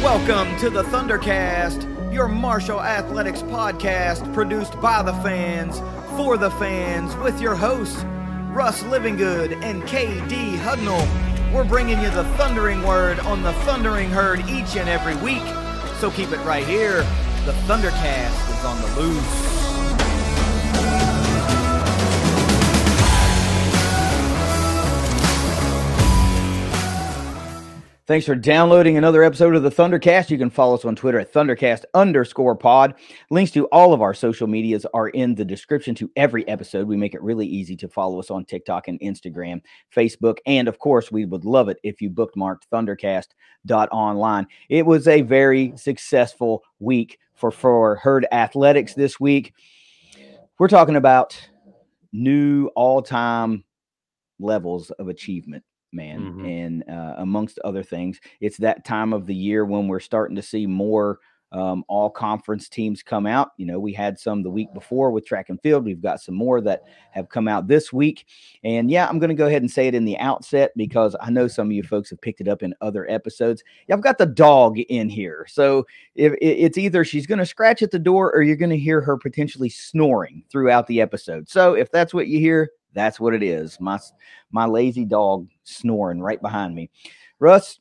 Welcome to the ThunderCast, your martial athletics podcast produced by the fans, for the fans, with your hosts, Russ Livingood and KD Hudnall. We're bringing you the thundering word on the thundering herd each and every week, so keep it right here. The ThunderCast is on the loose. Thanks for downloading another episode of the ThunderCast. You can follow us on Twitter at ThunderCast_pod. Links to all of our social medias are in the description to every episode. We make it really easy to follow us on TikTok and Instagram, Facebook, and of course, we would love it if you bookmarked ThunderCast.online. It was a very successful week for herd athletics this week. We're talking about new all-time levels of achievement, man. And amongst other things, it's that time of the year when we're starting to see more all conference teams come out. You know, we had some the week before with track and field. We've got some more that have come out this week. And yeah, I'm going to go ahead and say it in the outset because I know some of you folks have picked it up in other episodes. Yeah, I've got the dog in here. So if it's either she's going to scratch at the door or you're going to hear her potentially snoring throughout the episode. So if that's what you hear, that's what it is. My lazy dog snoring right behind me. Russ,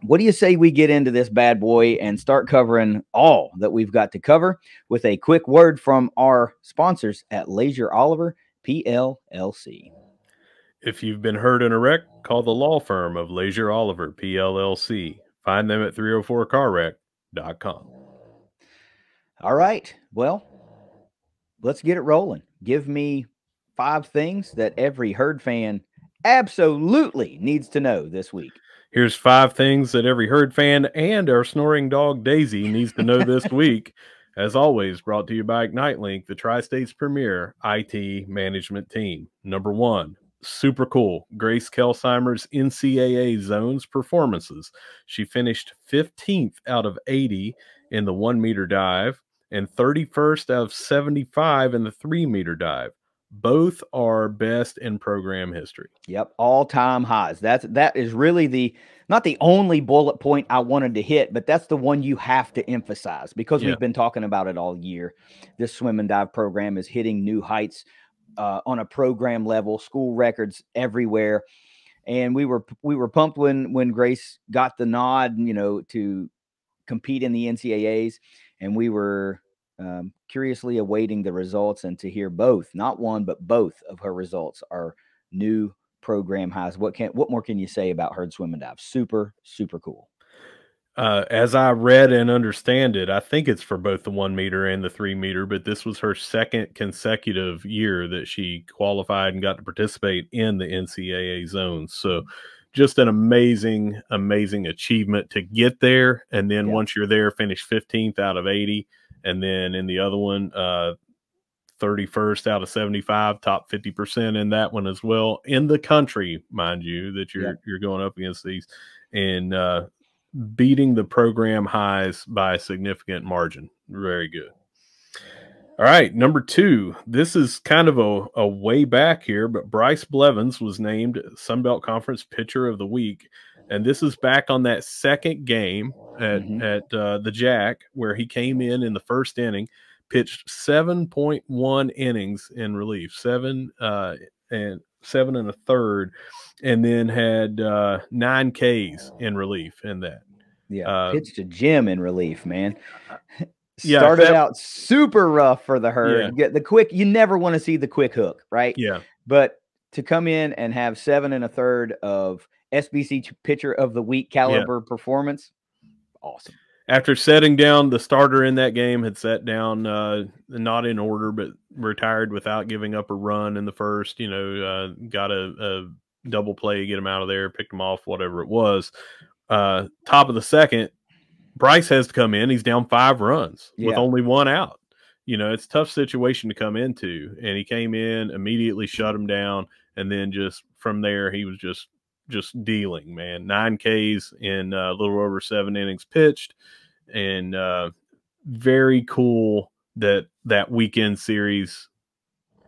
what do you say we get into this bad boy and start covering all that we've got to cover with a quick word from our sponsors at Leasure Oliver PLLC. If you've been hurt in a wreck, call the law firm of Leasure Oliver PLLC. Find them at 304carwreck.com. All right. Well, let's get it rolling. Give me 5 things that every herd fan absolutely needs to know this week. Here's 5 things that every herd fan and our snoring dog Daisy needs to know this week. As always, brought to you by Ignite Link, the Tri-State's premier IT management team. Number 1, super cool, Grace Kelsheimer's NCAA zones performances. She finished 15th out of 80 in the 1-meter dive and 31st out of 75 in the 3-meter dive. Both are best in program history. Yep, all-time highs. That is really not the only bullet point I wanted to hit, but that's the one you have to emphasize because we've been talking about it all year. This swim and dive program is hitting new heights on a program level, school records everywhere. And we were pumped when Grace got the nod, you know, to compete in the NCAAs, and we were curiously awaiting the results and to hear both, not one, but both of her results are new program highs. What more can you say about herd swim and dive? Super, super cool. As I read and understand it, I think it's for both the 1-meter and the 3-meter, but this was her second consecutive year that she qualified and got to participate in the NCAA zones. So just an amazing, amazing achievement to get there. And then once you're there, finish 15th out of 80. And then in the other one, 31st out of 75, top 50% in that one as well. In the country, mind you, that you're going up against these and beating the program highs by a significant margin. Very good. All right, number 2. This is kind of a way back here, but Bryce Blevins was named Sunbelt Conference Pitcher of the Week. And this is back on that second game at the Jack, where he came in the first inning, pitched 7.1 innings in relief, 7 and 7 1/3, and then had 9 Ks in relief in that. Yeah, pitched a gem in relief, man. Started out super rough for the herd. Get the quick, you never want to see the quick hook, right? Yeah. But to come in and have 7 1/3 of SBC pitcher of the week caliber performance, awesome. After setting down, the starter in that game had sat down, not in order, but retired without giving up a run in the first, you know, got a double play, get him out of there, picked him off, whatever it was. Top of the second, Bryce has to come in. He's down 5 runs with only 1 out. You know, it's a tough situation to come into, and he came in, immediately shut him down, and then just from there, he was just dealing, man. 9 Ks in a little over 7 innings pitched, and very cool that weekend series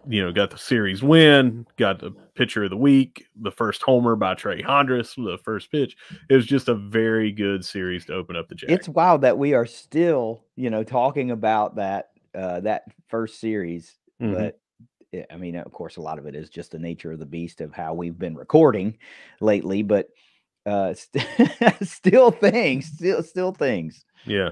got the series win, got the pitcher of the week, the first homer by Trey Hondras, the first pitch. It was just a very good series to open up the Jack. It's wild that we are still, talking about that first series. But I mean, of course, a lot of it is just the nature of the beast of how we've been recording lately. But still things. Yeah.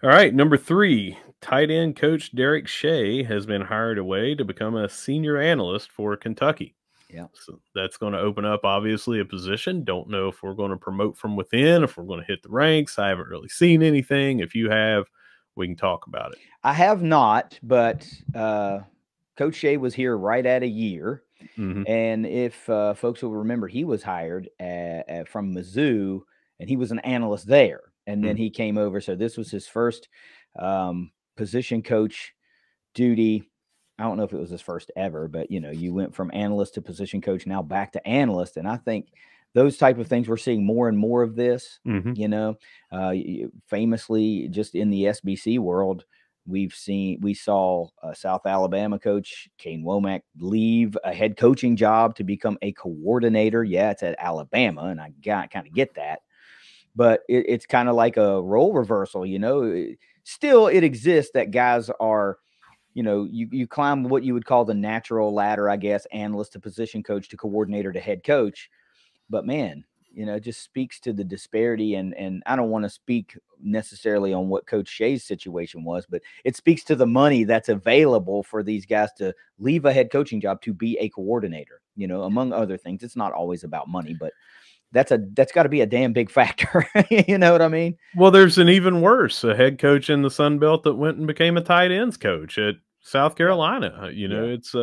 All right, number 3, tight end coach Derek Shea has been hired away to become a senior analyst for Kentucky. Yeah. So that's going to open up, obviously, a position. Don't know if we're going to promote from within, if we're going to hit the ranks. I haven't really seen anything. If you have, we can talk about it. I have not, but Coach Shea was here right at a year. And if folks will remember, he was hired from Mizzou, and he was an analyst there. And then he came over. So this was his first position coach duty. I don't know if it was his first ever, but, you went from analyst to position coach, now back to analyst. And I think those type of things, we're seeing more and more of this, famously just in the SBC world. We saw South Alabama coach Kane Womack leave a head coaching job to become a coordinator. Yeah, it's at Alabama, and I kind of get that. But it's kind of like a role reversal, Still, it exists that guys are, you climb what you would call the natural ladder, I guess, analyst to position coach to coordinator to head coach. But man, it just speaks to the disparity. And I don't want to speak necessarily on what Coach Shea's situation was, but it speaks to the money that's available for these guys to leave a head coaching job to be a coordinator, among other things. It's not always about money, but that's got to be a damn big factor. You know what I mean? Well, there's an even worse, a head coach in the Sun Belt that went and became a tight ends coach at South Carolina. It's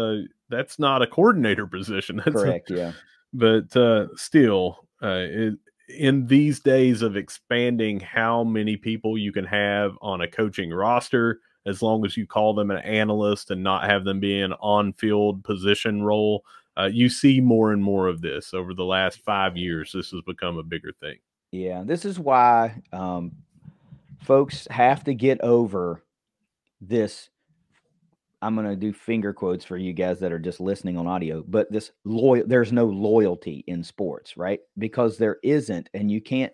that's not a coordinator position. That's correct. Yeah. But still, in these days of expanding how many people you can have on a coaching roster, as long as you call them an analyst and not have them be an on-field position role, you see more and more of this over the last 5 years. This has become a bigger thing. Yeah, this is why folks have to get over this. I'm going to do finger quotes for you guys that are just listening on audio, but there's no loyalty in sports, right? Because there isn't. And you can't,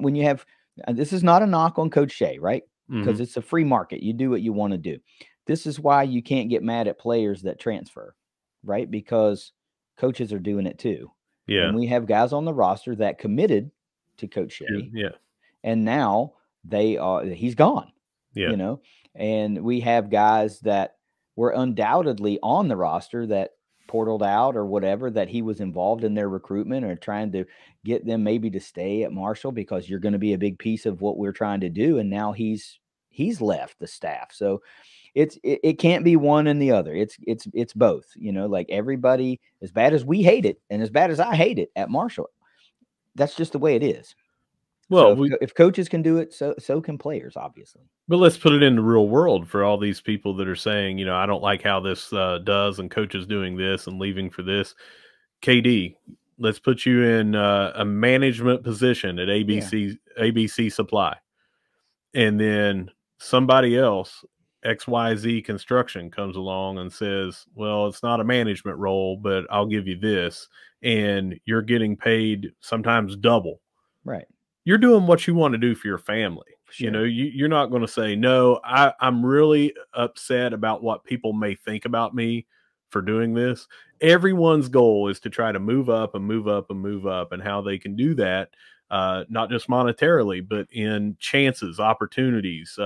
when you have, this is not a knock on Coach Shea, right? Because it's a free market. You do what you want to do. This is why you can't get mad at players that transfer, right? Because coaches are doing it too. Yeah. And we have guys on the roster that committed to Coach Shea. Yeah. And now he's gone. Yeah. And we have guys that were undoubtedly on the roster that portaled out or whatever, that he was involved in their recruitment or trying to get them maybe to stay at Marshall because you're going to be a big piece of what we're trying to do. And now he's left the staff. So it can't be one and the other. It's both, like everybody, as bad as we hate it and as bad as I hate it at Marshall, that's just the way it is. Well, so if coaches can do it, so can players, obviously. But let's put it in the real world for all these people that are saying, I don't like how this does, and coaches doing this and leaving for this. KD, let's put you in a management position at ABC Supply, and then somebody else, XYZ Construction, comes along and says, well, it's not a management role, but I'll give you this, and you're getting paid sometimes double. Right. You're doing what you want to do for your family. Sure. You're not going to say, no, I'm really upset about what people may think about me for doing this. Everyone's goal is to try to move up and move up and move up, and how they can do that, not just monetarily, but in chances, opportunities.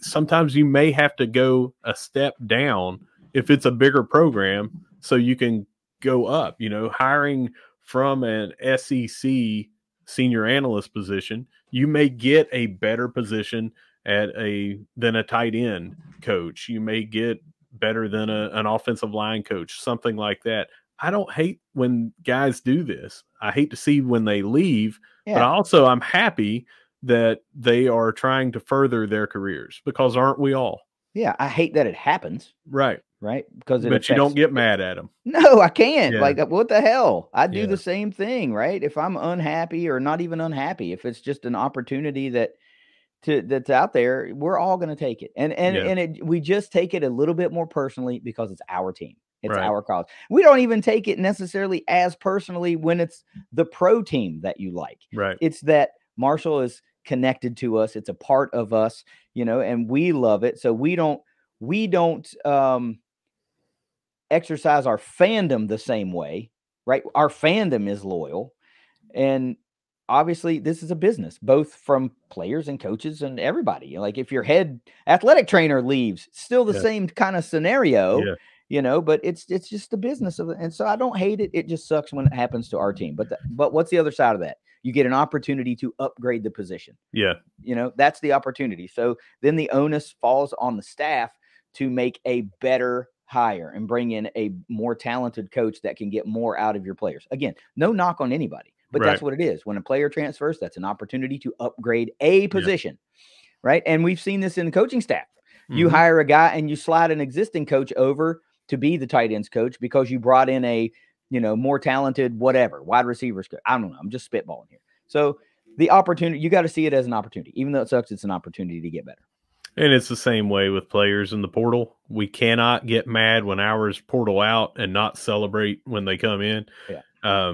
Sometimes you may have to go a step down if it's a bigger program so you can go up. Hiring from an SEC senior analyst position, you may get a better position than a tight end coach. You may get better than an offensive line coach, something like that. I don't hate when guys do this. I hate to see when they leave, but also I'm happy that they are trying to further their careers, because aren't we all? Yeah, I hate that it happens. Right. Because but you don't get mad at them. No, I can't. Yeah. Like, what the hell? I do the same thing, right? If I'm unhappy, or not even unhappy, if it's just an opportunity that that's out there, we're all going to take it. And we just take it a little bit more personally because it's our team. It's Right. our college. We don't even take it necessarily as personally when it's the pro team that you like. Right. It's that Marshall is connected to us. It's a part of us, and we love it. So we don't exercise our fandom the same way, right? Our fandom is loyal. And obviously this is a business, both from players and coaches and everybody. Like if your head athletic trainer leaves, still the same kind of scenario, but it's just the business of it. And so I don't hate it. It just sucks when it happens to our team. But what's the other side of that? You get an opportunity to upgrade the position. Yeah. That's the opportunity. So then the onus falls on the staff to make a better hire and bring in a more talented coach that can get more out of your players. Again, no knock on anybody, but that's what it is. When a player transfers, that's an opportunity to upgrade a position, right? And we've seen this in the coaching staff. You hire a guy and you slide an existing coach over to be the tight ends coach because you brought in a, more talented, whatever, wide receivers coach. I don't know. I'm just spitballing here. So the opportunity, you got to see it as an opportunity. Even though it sucks, it's an opportunity to get better. And it's the same way with players in the portal. We cannot get mad when ours portal out and not celebrate when they come in. Yeah.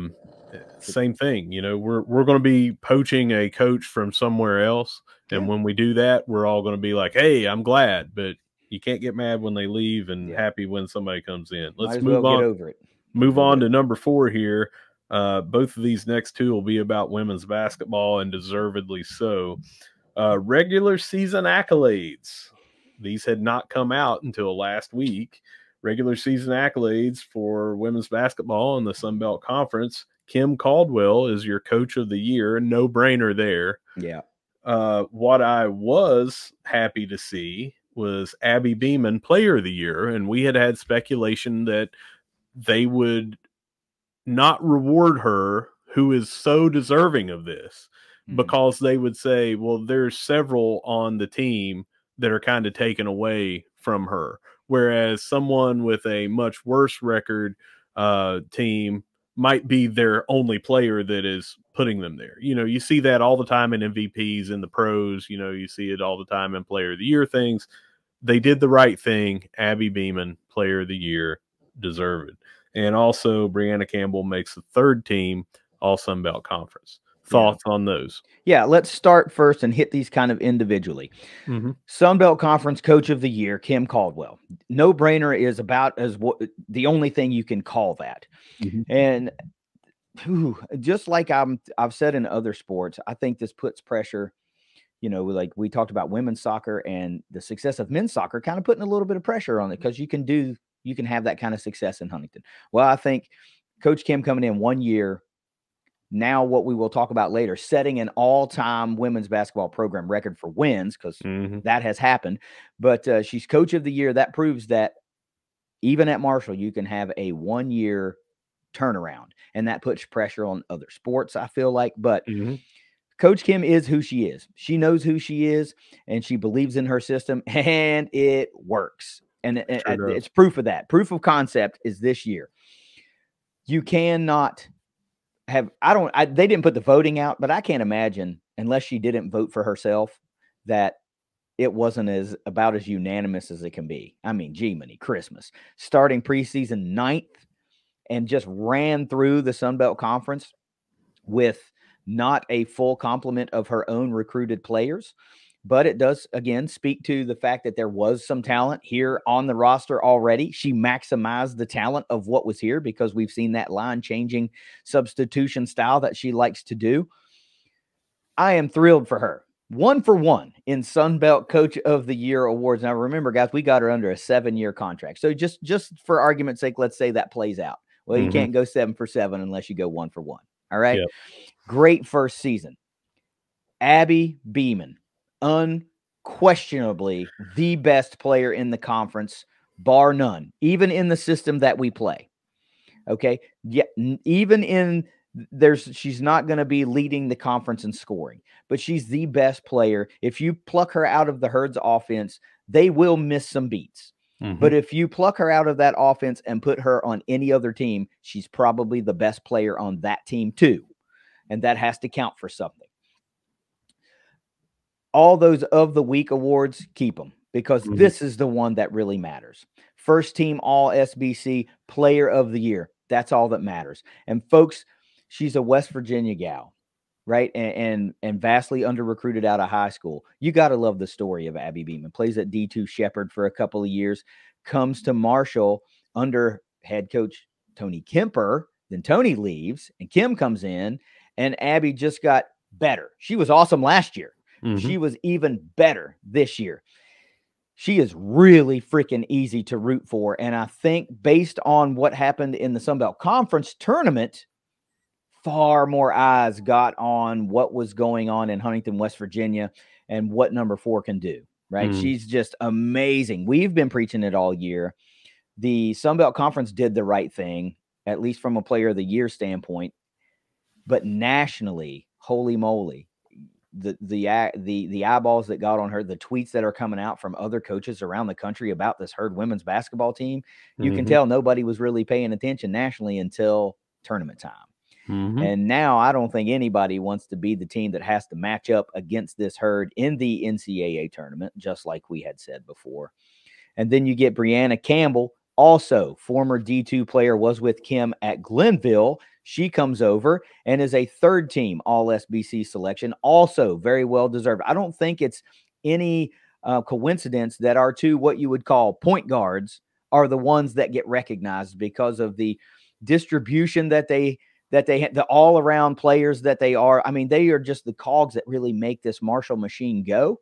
Same thing. We're going to be poaching a coach from somewhere else. And when we do that, we're all going to be like, hey, I'm glad. But you can't get mad when they leave and happy when somebody comes in. Let's move on. Get over it. Move on to number 4 here. Both of these next two will be about women's basketball, and deservedly so. Regular season accolades. These had not come out until last week. Regular season accolades for women's basketball in the Sun Belt Conference. Kim Caldwell is your coach of the year. No brainer there. Yeah. What I was happy to see was Abby Beeman player of the year. And we had speculation that they would not reward her, who is so deserving of this, because they would say, well, there's several on the team that are kind of taken away from her. Whereas someone with a much worse record team might be their only player that is putting them there. You see that all the time in MVPs in the pros. You see it all the time in player of the year things. They did the right thing. Abby Beeman, player of the year, deserved. And also Brianna Campbell makes the 3rd team All Sun Belt Conference. Thoughts on those? Yeah, let's start first and hit these kind of individually. Sun Belt Conference Coach of the Year, Kim Caldwell. No brainer is about as the only thing you can call that. And just like I've said in other sports, I think this puts pressure. Like we talked about women's soccer and the success of men's soccer, kind of putting a little bit of pressure on it because you can have that kind of success in Huntington. Well, I think Coach Kim coming in 1 year. Now, what we will talk about later, setting an all-time women's basketball program record for wins, because that has happened. But she's coach of the year. That proves that even at Marshall, you can have a 1-year turnaround, and that puts pressure on other sports, I feel like. But Coach Kim is who she is. She knows who she is, and she believes in her system, and it works. And it's proof of that. Proof of concept is this year. You cannot have they didn't put the voting out, but I can't imagine, unless she didn't vote for herself, that it wasn't about as unanimous as it can be. I mean, G-Money, Christmas, starting preseason 9th and just ran through the Sun Belt Conference with not a full complement of her own recruited players. But it does, again, speak to the fact that there was some talent here on the roster already. She maximized the talent of what was here because we've seen that line-changing substitution style that she likes to do. I am thrilled for her. 1 for 1 in Sun Belt Coach of the Year awards. Now, remember, guys, we got her under a 7-year contract. So just for argument's sake, let's say that plays out. Well, you can't go 7 for 7 unless you go 1 for 1. All right? Yep. Great first season. Abby Beeman. Unquestionably the best player in the conference, bar none, even in the system that we play. Okay. Yeah. Even in she's not going to be leading the conference in scoring, but she's the best player. If you pluck her out of the Herd's offense, they will miss some beats. But if you pluck her out of that offense and put her on any other team, she's probably the best player on that team too. And that has to count for something. all those of the week awards, keep them, because this is the one that really matters. First team all SBC player of the year. That's all that matters. And folks, she's a West Virginia gal, right? And vastly under recruited out of high school. You got to love the story of Abby Beeman. Plays at D2 Shepherd for a couple of years, comes to Marshall under head coach Tony Kemper. Then Tony leaves and Kim comes in, and Abby just got better. She was awesome last year. She was even better this year. She is really freaking easy to root for. And I think based on what happened in the Sun Belt Conference tournament, far more eyes got on what was going on in Huntington, West Virginia, and what number 4 can do, right? She's just amazing. We've been preaching it all year. The Sun Belt Conference did the right thing, at least from a player of the year standpoint. But nationally, holy moly, the eyeballs that got on her, the tweets that are coming out from other coaches around the country about this Herd women's basketball team, you can tell nobody was really paying attention nationally until tournament time. And now I don't think anybody wants to be the team that has to match up against this Herd in the NCAA tournament, just like we had said before. And then you get Brianna Campbell, also former D2 player, was with Kim at Glenville. She comes over and is a third team all SBC selection, also very well deserved. I don't think it's any coincidence that our two, what you would call point guards, are the ones that get recognized because of the distribution that they the all around players that they are. I mean, they are just the cogs that really make this Marshall machine go.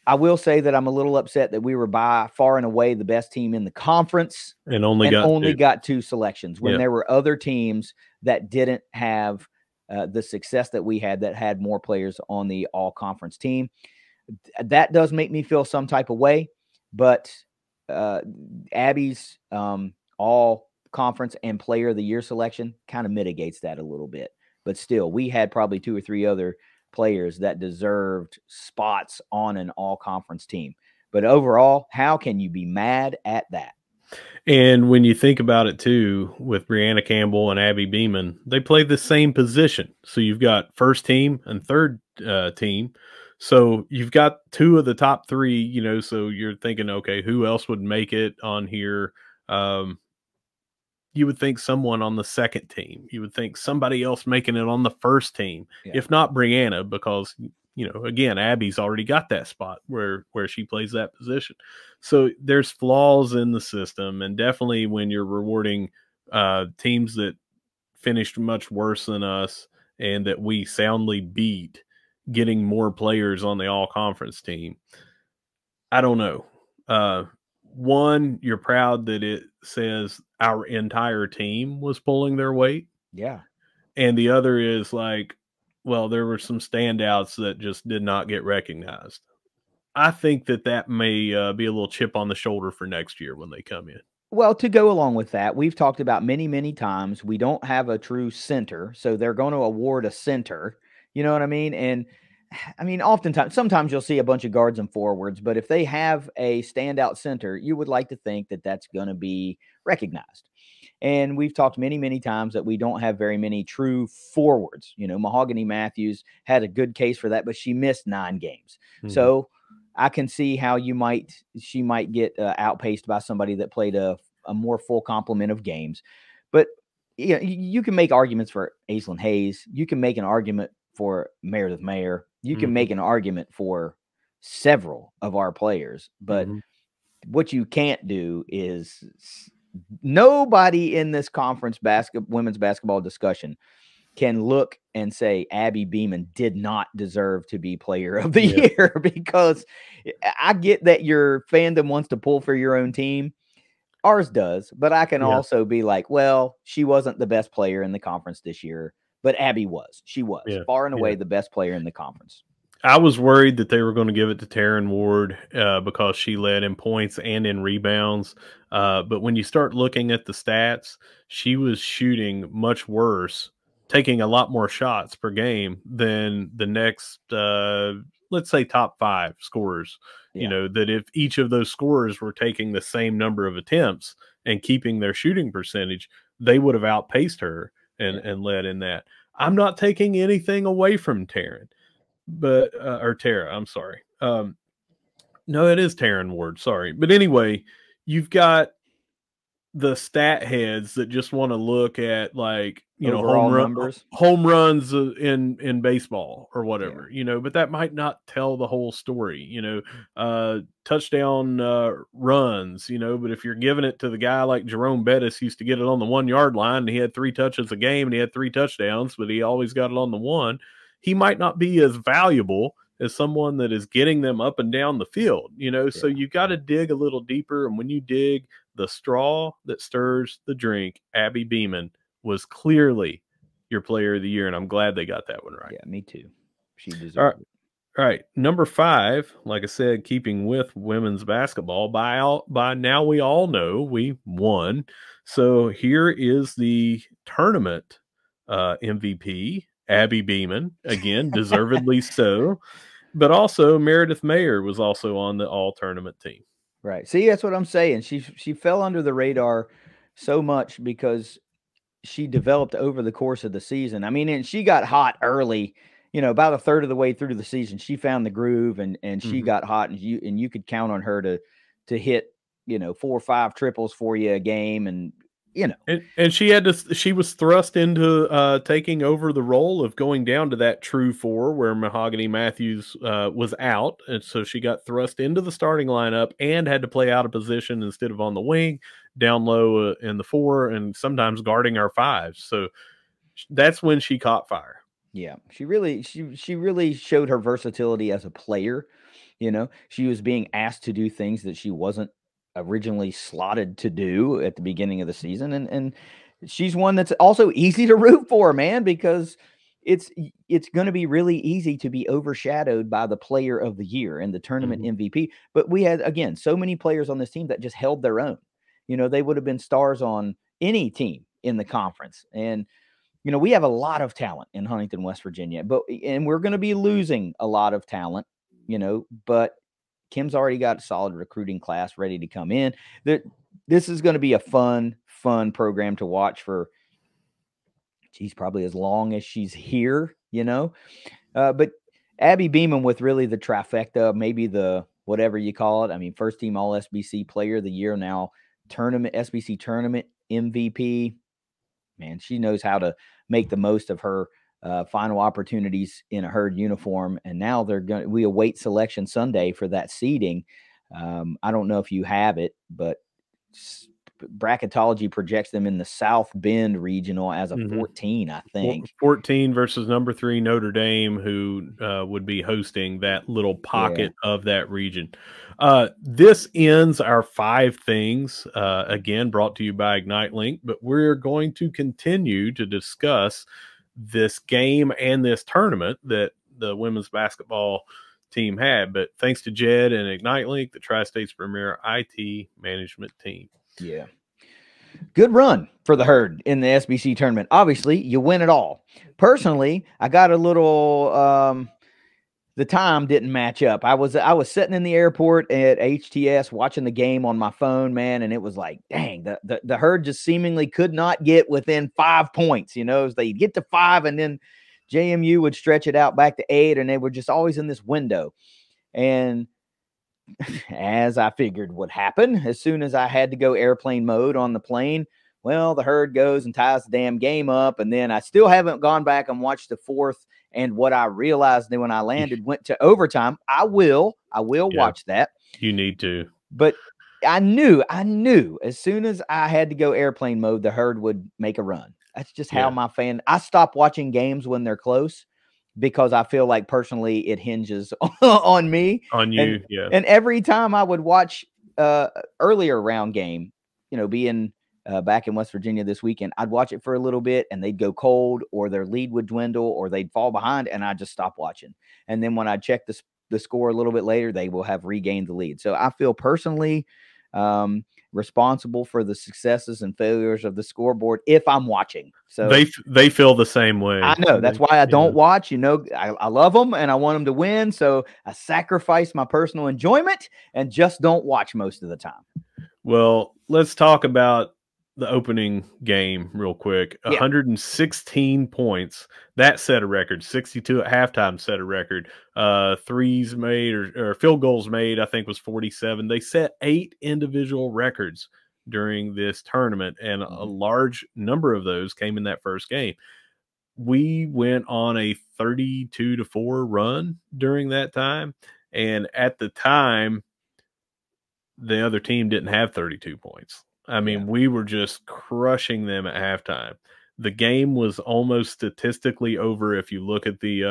I will say that I'm a little upset that we were by far and away the best team in the conference and only got 2 selections when there were other teams that didn't have the success that we had, that had more players on the all conference team. That does make me feel some type of way, but Abby's all conference and player of the year selection kind of mitigates that a little bit. But still, we had probably 2 or 3 other players that deserved spots on an all conference team. But overall, how can you be mad at that? And when you think about it too, with Brianna Campbell and Abby Beeman, they play the same position. So you've got first team and third team. So you've got 2 of the top 3, you know, so you're thinking, okay, who else would make it on here? You would think someone on the second team. You would think somebody else making it on the first team, if not Brianna, because, you know, again, Abby's already got that spot where she plays that position. So there's flaws in the system, and definitely when you're rewarding teams that finished much worse than us and that we soundly beat, getting more players on the all-conference team, I don't know. One, you're proud that it says our entire team was pulling their weight. Yeah. And the other is like, well, there were some standouts that just did not get recognized. I think that may be a little chip on the shoulder for next year when they come in. Well, to go along with that, we've talked about many, many times, we don't have a true center. So they're going to award a center. You know what I mean? And I mean, oftentimes, sometimes you'll see a bunch of guards and forwards, but if they have a standout center, you would like to think that that's going to be recognized. And we've talked many, many times that we don't have very many true forwards. You know, Mahogany Matthews had a good case for that, but she missed 9 games. So I can see how she might get outpaced by somebody that played a more full complement of games. But yeah, you can make arguments for Aislinn Hayes. You can make an argument for Meredith Mayer. You can make an argument for several of our players, but what you can't do is nobody in this conference women's basketball discussion can look and say Abby Beeman did not deserve to be player of the year, because I get that your fandom wants to pull for your own team. Ours does, but I can also be like, well, she wasn't the best player in the conference this year, but Abby was. She was far and away the best player in the conference. I was worried that they were going to give it to Taryn Ward because she led in points and in rebounds. But when you start looking at the stats, she was shooting much worse, taking a lot more shots per game than the next, let's say, top 5 scorers. You know, that if each of those scorers were taking the same number of attempts and keeping their shooting percentage, they would have outpaced her and led in that. I'm not taking anything away from Taryn. but or Tara, I'm sorry. No, it is Taryn Ward. Sorry, but anyway, you've got the stat heads that just want to look at, like, you know, Overall numbers, home runs in baseball or whatever, yeah. you know, but that might not tell the whole story, you know. Touchdown runs, you know, but if you're giving it to the guy like Jerome Bettis used to get it on the 1 yard line, and he had 3 touches a game and he had 3 touchdowns, but he always got it on the one, he might not be as valuable as someone that is getting them up and down the field, you know. So you got to dig a little deeper, and when you dig, the straw that stirs the drink, Abby Beeman was clearly your player of the year, and I'm glad they got that one right. Yeah, me too. She deserved it. All right, number 5, like I said, keeping with women's basketball, by now we all know we won. So here is the tournament MVP, Abby Beeman, again, deservedly so. But also Meredith Mayer was also on the all-tournament team. Right. See, that's what I'm saying. She fell under the radar so much because she developed over the course of the season. I mean, and she got hot early, you know, about a third of the way through the season. She found the groove, and she got hot, and you could count on her to hit, you know, 4 or 5 triples for you a game, and you know. And she was thrust into taking over the role of going down to that true 4 where Mahogany Matthews was out. And so she got thrust into the starting lineup and had to play out of position instead of on the wing, down low in the 4, and sometimes guarding our 5. So that's when she caught fire. Yeah, she really showed her versatility as a player. You know, she was being asked to do things that she wasn't originally slotted to do at the beginning of the season, and she's one that's also easy to root for, man, because it's going to be really easy to be overshadowed by the player of the year and the tournament MVP. But we had, again, so many players on this team that just held their own. You know, they would have been stars on any team in the conference. And you know, we have a lot of talent in Huntington, West Virginia, and we're going to be losing a lot of talent, you know, but Kim's already got a solid recruiting class ready to come in. This is going to be a fun program to watch for, geez, probably as long as she's here, you know. But Abby Beeman with really the trifecta, maybe the whatever you call it. I mean, first team All SBC Player of the Year, now SBC tournament MVP. Man, she knows how to make the most of her final opportunities in a Herd uniform. And now we await selection Sunday for that seeding. I don't know if you have it, but bracketology projects them in the South Bend regional as a 14, I think. 14 versus number 3 Notre Dame, who would be hosting that little pocket of that region. This ends our 5 things, again, brought to you by Ignite Link, but we're going to continue to discuss this game and this tournament that the women's basketball team had. But thanks to Jed and Ignite Link, the Tri-State's premier IT management team. Yeah. Good run for the Herd in the SBC tournament. Obviously, you win it all. Personally, I got a little the time didn't match up. I was sitting in the airport at HTS watching the game on my phone, man, and it was like, dang, the Herd just seemingly could not get within 5 points. You know, as they get to 5, and then JMU would stretch it out back to 8, and they were just always in this window. And as I figured would happen, as soon as I had to go airplane mode on the plane, well, the Herd goes and ties the damn game up. And then I still haven't gone back and watched the 4th. And what I realized then when I landed went to overtime. I will watch that. You need to. But I knew as soon as I had to go airplane mode, the Herd would make a run. That's just how I stop watching games when they're close, because I feel like personally it hinges on me. On you, And every time I would watch earlier round game, you know, being back in West Virginia this weekend, I'd watch it for a little bit and they'd go cold, or their lead would dwindle, or they'd fall behind, and I'd just stop watching. And then when I check the score a little bit later, they will have regained the lead. So I feel personally responsible for the successes and failures of the scoreboard if I'm watching. So they feel the same way. I know. That's why I don't watch. You know, I love them and I want them to win. So I sacrifice my personal enjoyment and just don't watch most of the time. Well, let's talk about the opening game real quick. Yeah. 116 points. That set a record. 62 at halftime set a record. Threes made or field goals made, I think, was 47. They set 8 individual records during this tournament, and a large number of those came in that first game. We went on a 32-4 run during that time, and at the time, the other team didn't have 32 points. I mean, we were just crushing them at halftime. The game was almost statistically over. If you look at the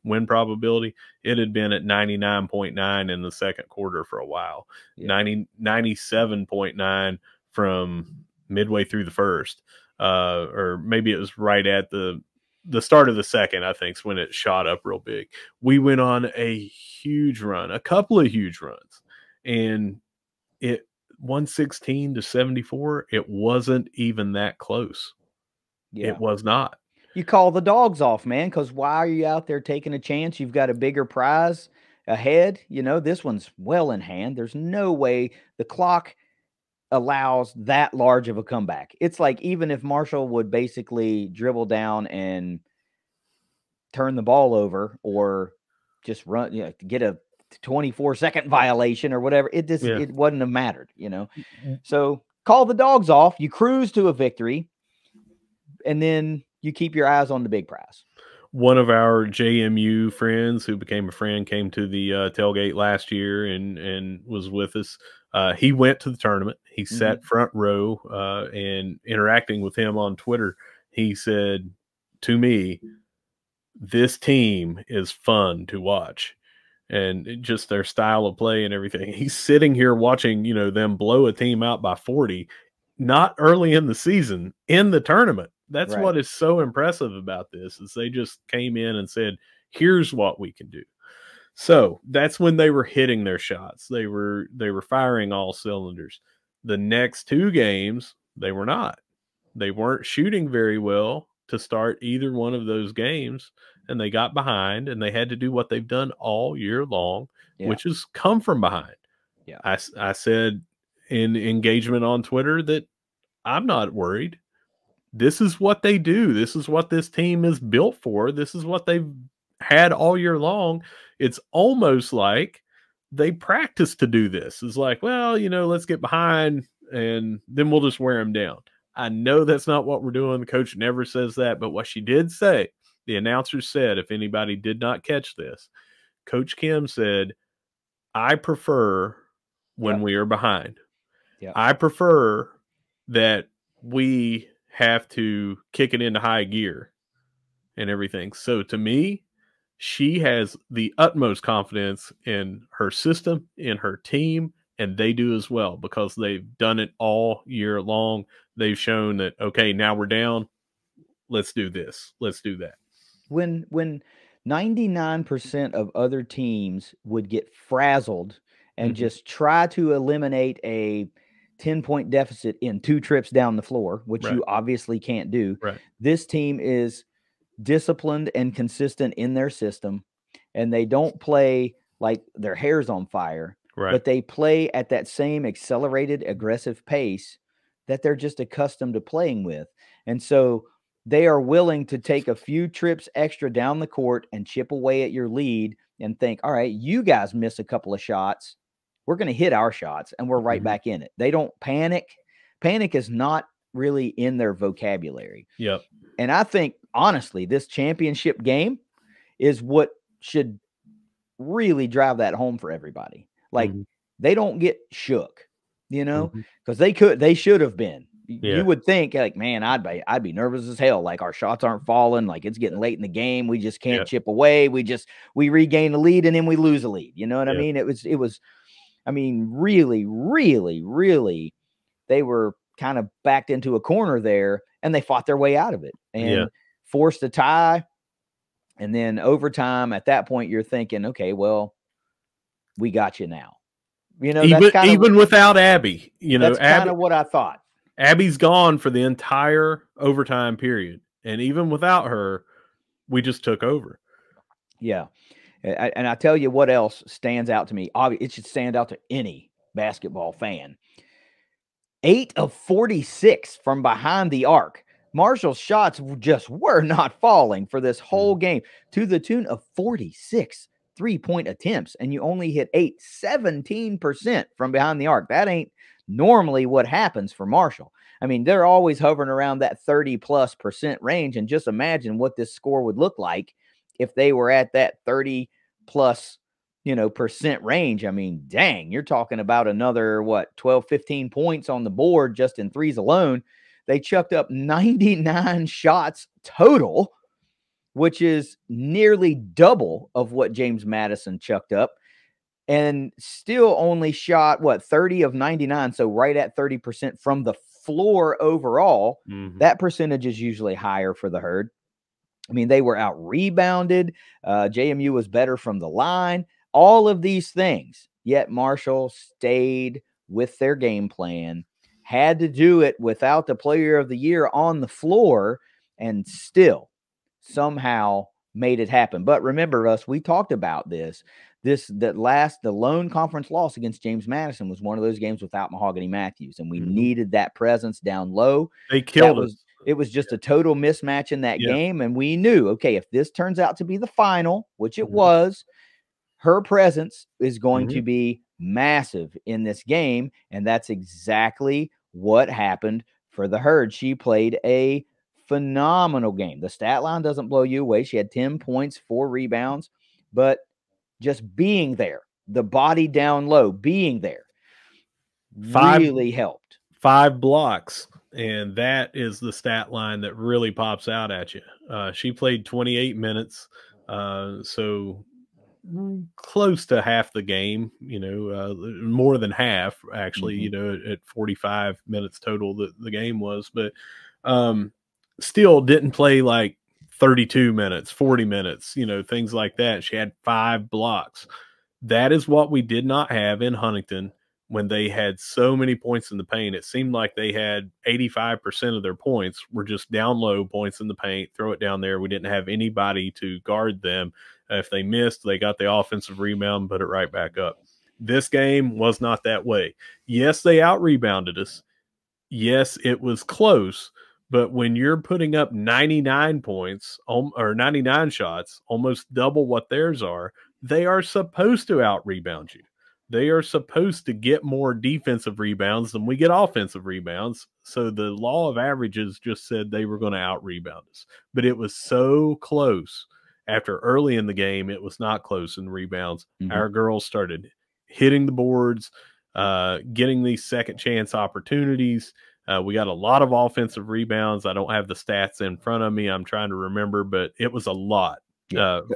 win probability, it had been at 99.9 in the second quarter for a while, 97.9 from midway through the first, or maybe it was right at the start of the second, I think, is when it shot up real big. We went on a huge run, a couple of huge runs, and it 116-74, it wasn't even that close. It was not. You call the dogs off, man, because why are you out there taking a chance? You've got a bigger prize ahead. You know, this one's well in hand. There's no way the clock allows that large of a comeback. It's like even if Marshall would basically dribble down and turn the ball over or just run, get a 24-second violation or whatever, it just it wouldn't have mattered, So call the dogs off. You cruise to a victory, and then you keep your eyes on the big prize. One of our JMU friends who became a friend came to the tailgate last year and was with us. He went to the tournament. He sat front row, and interacting with him on Twitter, he said to me, "This team is fun to watch." And just their style of play and everything. He's sitting here watching, them blow a team out by 40, not early in the season, in the tournament. That's what is so impressive about this, is they just came in and said, here's what we can do. So that's when they were hitting their shots. They were firing all cylinders. The next 2 games, they were not. They weren't shooting very well to start either one of those games, and they got behind, and they had to do what they've done all year long, which is come from behind. I said in engagement on Twitter that I'm not worried. This is what they do. This is what this team is built for. This is what they've had all year long. It's almost like they practice to do this. It's like, well, let's get behind, and then we'll just wear them down. I know that's not what we're doing. The coach never says that, but what she did say, the announcer said, if anybody did not catch this, Coach Kim said, I prefer when we are behind. I prefer that we have to kick it into high gear and everything. So to me, she has the utmost confidence in her system, in her team, and they do as well, because they've done it all year long. They've shown that, okay, now we're down. Let's do this. Let's do that. When 99% of other teams would get frazzled and just try to eliminate a 10-point deficit in 2 trips down the floor, which you obviously can't do. This team is disciplined and consistent in their system, and they don't play like their hair's on fire, but they play at that same accelerated, aggressive pace that they're just accustomed to playing with. And so they are willing to take a few trips extra down the court and chip away at your lead and think, all right, you guys miss a couple of shots, we're going to hit our shots, and we're right back in it. They don't panic. Panic is not really in their vocabulary. And I think, honestly, this championship game is what should really drive that home for everybody. Like, they don't get shook, because they should have been. You would think, like, man, I'd be nervous as hell. Like, our shots aren't falling. Like, it's getting late in the game. We just can't chip away. We regain the lead, and then we lose a lead. You know what I mean? It was, I mean, really, really, really, they were kind of backed into a corner there, and they fought their way out of it and forced a tie. And then overtime, at that point, you're thinking, okay, well, we got you now. Even without Abby, that's kind of what I thought. Abby's gone for the entire overtime period, and even without her, we just took over. Yeah. And I tell you what else stands out to me. It should stand out to any basketball fan. 8 of 46 from behind the arc. Marshall's shots just were not falling for this whole game to the tune of 46 3-point attempts, and you only hit 17% from behind the arc. That ain't normally what happens for Marshall. I mean, they're always hovering around that 30+% range, and just imagine what this score would look like if they were at that 30+ percent range. I mean, dang, you're talking about another, 12, 15 points on the board just in threes alone. They chucked up 99 shots total, which is nearly double of what James Madison chucked up, and still only shot 30 of 99. So right at 30% from the floor overall. That percentage is usually higher for the Herd. I mean, they were out rebounded. JMU was better from the line. All of these things, yet Marshall stayed with their game plan, had to do it without the player of the year on the floor, and still somehow made it happen. But remember, Russ, we talked about the lone conference loss against James Madison was one of those games without Mahogany Matthews, and we needed that presence down low. They killed us. It was just a total mismatch in that game, and we knew, okay, if this turns out to be the final, which it was, her presence is going to be massive in this game, and that's exactly what happened for the Herd. She played a phenomenal game. The stat line doesn't blow you away. She had 10 points, 4 rebounds, but just being there, the body down low, being there really helped. 5 blocks, and that is the stat line that really pops out at you. She played 28 minutes, so close to half the game, more than half, actually, at 45 minutes total the game was, but still didn't play like 32 minutes, 40 minutes, things like that. She had 5 blocks. That is what we did not have in Huntington when they had so many points in the paint. It seemed like they had 85% of their points were just down low points in the paint, throw it down there. We didn't have anybody to guard them. If they missed, they got the offensive rebound, put it right back up. This game was not that way. Yes, they out-rebounded us. Yes, it was close. But when you're putting up 99 points or 99 shots, almost double what theirs are, they are supposed to out-rebound you. They are supposed to get more defensive rebounds than we get offensive rebounds. So the law of averages just said they were going to out-rebound us. But it was so close. After early in the game, it was not close in rebounds. Our girls started hitting the boards, getting these second chance opportunities. We got a lot of offensive rebounds. I don't have the stats in front of me. I'm trying to remember, but it was a lot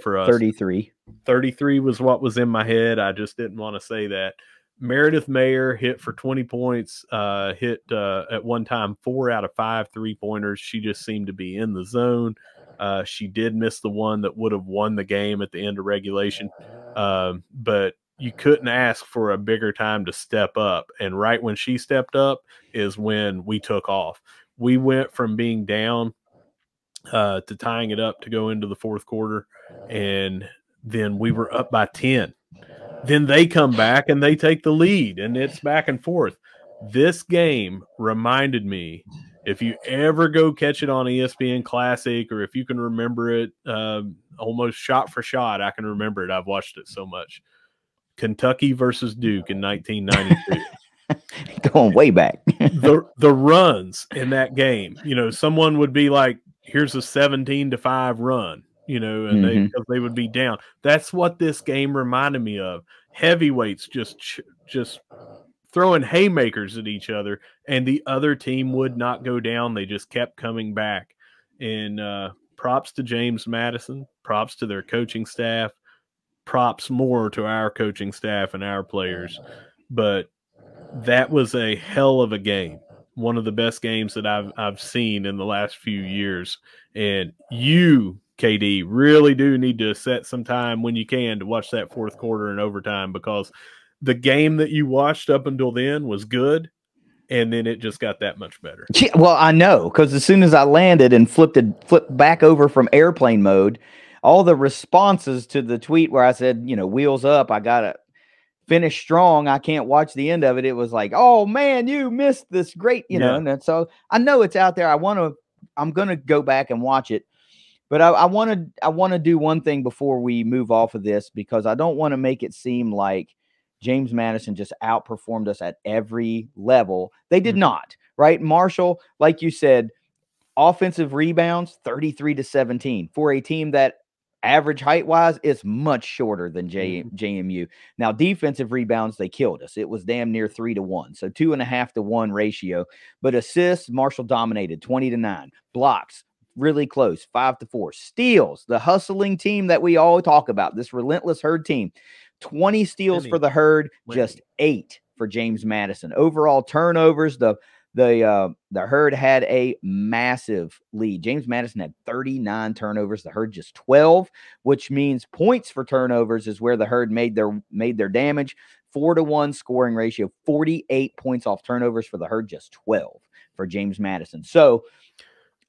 for us. 33. 33 was what was in my head. I just didn't want to say that. Meredith Mayer hit for 20 points, hit at one time 4 out of 5 3-pointers. She just seemed to be in the zone. She did miss the one that would have won the game at the end of regulation. But you couldn't ask for a bigger time to step up. And right when she stepped up is when we took off. We went from being down to tying it up to go into the fourth quarter. And then we were up by 10. Then they come back and they take the lead, and it's back and forth. This game reminded me, if you ever go catch it on ESPN Classic, or if you can remember it almost shot for shot, I can remember it. I've watched it so much. Kentucky versus Duke in 1992. Going way back. the runs in that game, someone would be like, here's a 17-5 run, and they would be down. That's what this game reminded me of. Heavyweights just throwing haymakers at each other, and the other team would not go down. They just kept coming back. And props to James Madison, props to their coaching staff, props more to our coaching staff and our players. But that was a hell of a game. One of the best games that I've seen in the last few years. And you, KD, really do need to set some time when you can to watch that fourth quarter and overtime, because the game that you watched up until then was good, and then it just got that much better. Yeah, well, I know, because as soon as I landed and flipped back over from airplane mode, all the responses to the tweet where I said, wheels up, I got finish strong, I can't watch the end of it. It was like, oh man, you missed this great, you know. And so I know it's out there. I'm gonna go back and watch it. But I want to do one thing before we move off of this, because I don't want to make it seem like James Madison just outperformed us at every level. They did not, right? Marshall, like you said, offensive rebounds 33-17 for a team that average height wise is much shorter than JMU. Now, defensive rebounds, they killed us. It was damn near 3-1. So 2.5-1 ratio. But assists, Marshall dominated 20-9. Blocks, really close, 5-4. Steals, the hustling team that we all talk about, this relentless Herd team, 20 steals for the Herd, just 8 for James Madison. Overall turnovers, the Herd had a massive lead. James Madison had 39 turnovers, the Herd just 12, which means points for turnovers is where the Herd made their damage. 4-1 scoring ratio, 48 points off turnovers for the Herd, just 12 for James Madison. So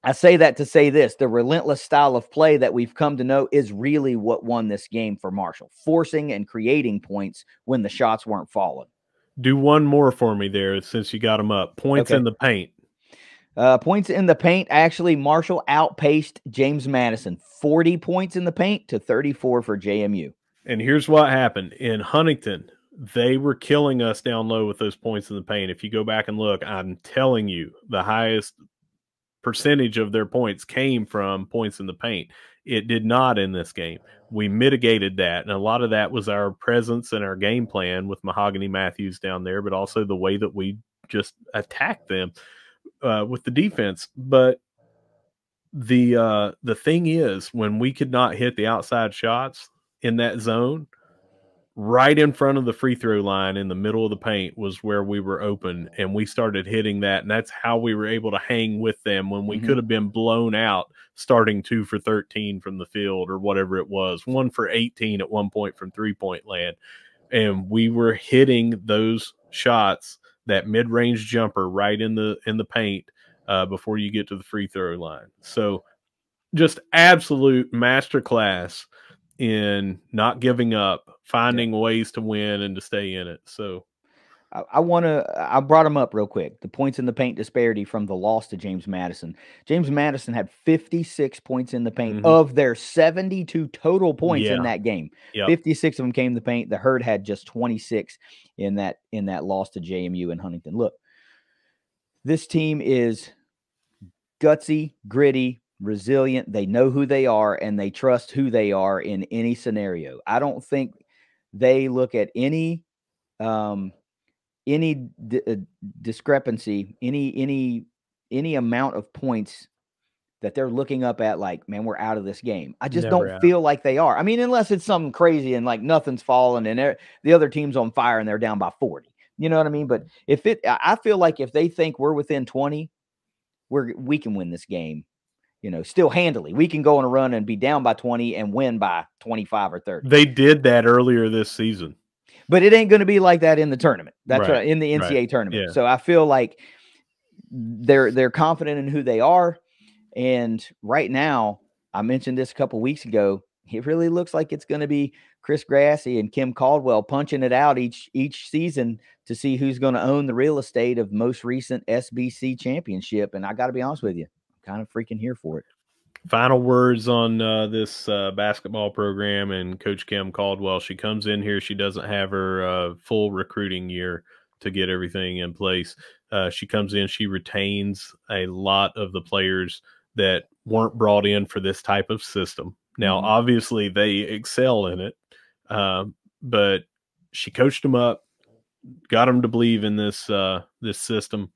I say that to say this: the relentless style of play that we've come to know is really what won this game for Marshall, forcing and creating points when the shots weren't falling. Do one more for me there, since you got them up. Points in the paint. Points in the paint. Actually, Marshall outpaced James Madison, 40 points in the paint to 34 for JMU. And here's what happened. In Huntington, they were killing us down low with those points in the paint. If you go back and look, I'm telling you, the highest percentage of their points came from points in the paint. It did not in this game. We mitigated that, and a lot of that was our presence and our game plan with Mahogany Matthews down there, but also the way that we just attacked them with the defense. But the thing is, when we could not hit the outside shots in that zone, right in front of the free throw line in the middle of the paint was where we were open, and we started hitting that, and that's how we were able to hang with them when we could have been blown out starting 2 for 13 from the field or whatever it was, 1 for 18 at one point from three-point land. And we were hitting those shots, that mid-range jumper right in the paint before you get to the free throw line. So just absolute masterclass in not giving up, finding ways to win and to stay in it. So I brought them up real quick. The points in the paint disparity from the loss to James Madison. James Madison had 56 points in the paint of their 72 total points in that game. 56 of them came in the paint. The Herd had just 26 in that loss to JMU in Huntington. Look, this team is gutsy, gritty, resilient. They know who they are, and they trust who they are in any scenario. I don't think they look at any discrepancy, any amount of points that they're looking up at like, man, we're out of this game. I just don't feel like they are. I mean, unless it's something crazy and like nothing's falling and the other team's on fire and they're down by 40. You know what I mean? But I feel like if they think we're within 20, we can win this game. You know, still handily. We can go on a run and be down by 20 and win by 25 or 30. They did that earlier this season. But it ain't going to be like that in the tournament. That's right, in the NCAA tournament. Yeah. So I feel like they're confident in who they are. And right now, I mentioned this a couple weeks ago, it really looks like it's going to be Chris Grassi and Kim Caldwell punching it out each season to see who's going to own the real estate of most recent SBC championship. And I got to be honest with you, kind of freaking here for it. Final words on this basketball program and Coach Kim Caldwell. She comes in here. She doesn't have her full recruiting year to get everything in place. She comes in. She retains a lot of the players that weren't brought in for this type of system. Now, obviously, they excel in it, but she coached them up, got them to believe in this system.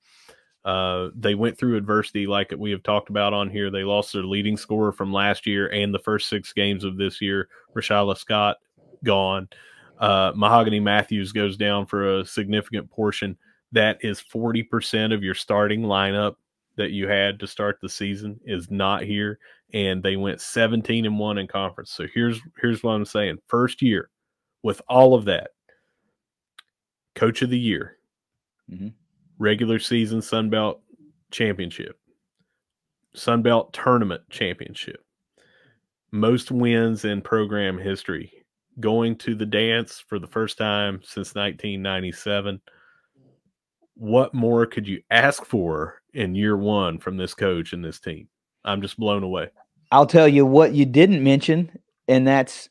They went through adversity like we have talked about on here. They lost their leading scorer from last year and the first 6 games of this year. Rashala Scott gone. Mahogany Matthews goes down for a significant portion. That is 40% of your starting lineup that you had to start the season is not here. And they went 17-1 in conference. So here's what I'm saying. First year with all of that, Coach of the Year, regular season Sun Belt championship, Sun Belt tournament championship, most wins in program history, going to the dance for the first time since 1997. What more could you ask for in year one from this coach and this team? I'm just blown away. I'll tell you what you didn't mention, and that's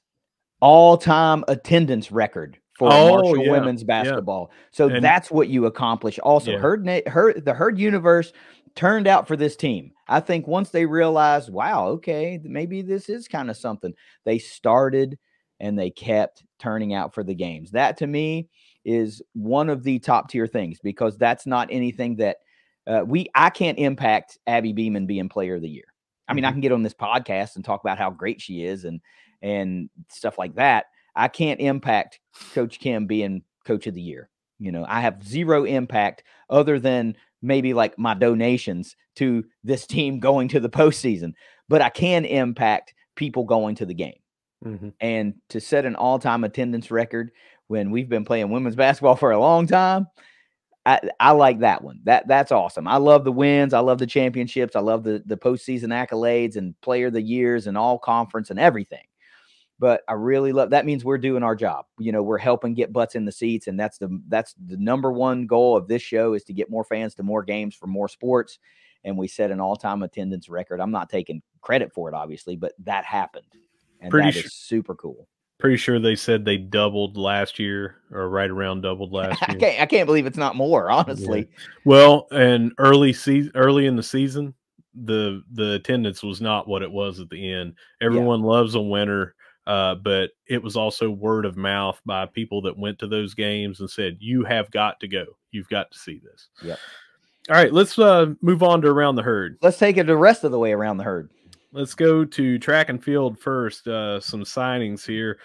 all-time attendance record for Marshall women's basketball. So that's what you accomplish. Also, the Herd universe turned out for this team. I think once they realized, wow, okay, maybe this is kind of something, they started and they kept turning out for the games. That to me is one of the top tier things, because that's not anything that I can't impact Abby Beeman being player of the year. I mean, I can get on this podcast and talk about how great she is and stuff like that. I can't impact Coach Kim being coach of the year. You know, I have zero impact other than maybe like my donations to this team going to the postseason, but I can impact people going to the game. And to set an all-time attendance record when we've been playing women's basketball for a long time, I like that one. That's awesome. I love the wins. I love the championships. I love the postseason accolades and player of the years and all conference and everything. But I really love that. Means we're doing our job. You know, we're helping get butts in the seats, and that's the number one goal of this show, is to get more fans to more games for more sports. And we set an all-time attendance record. I'm not taking credit for it, obviously, but that happened, and that is super cool. Pretty sure they said they doubled last year, or right around doubled last year. I can't believe it's not more, honestly. Yeah. Well, and early in the season, the attendance was not what it was at the end. Everyone loves a winner, but it was also word of mouth by people that went to those games and said, "You have got to go. You've got to see this." Yep. All right, let's move on to Around the Herd. Let's take it the rest of the way around the herd. Let's go to track and field first. Some signings here.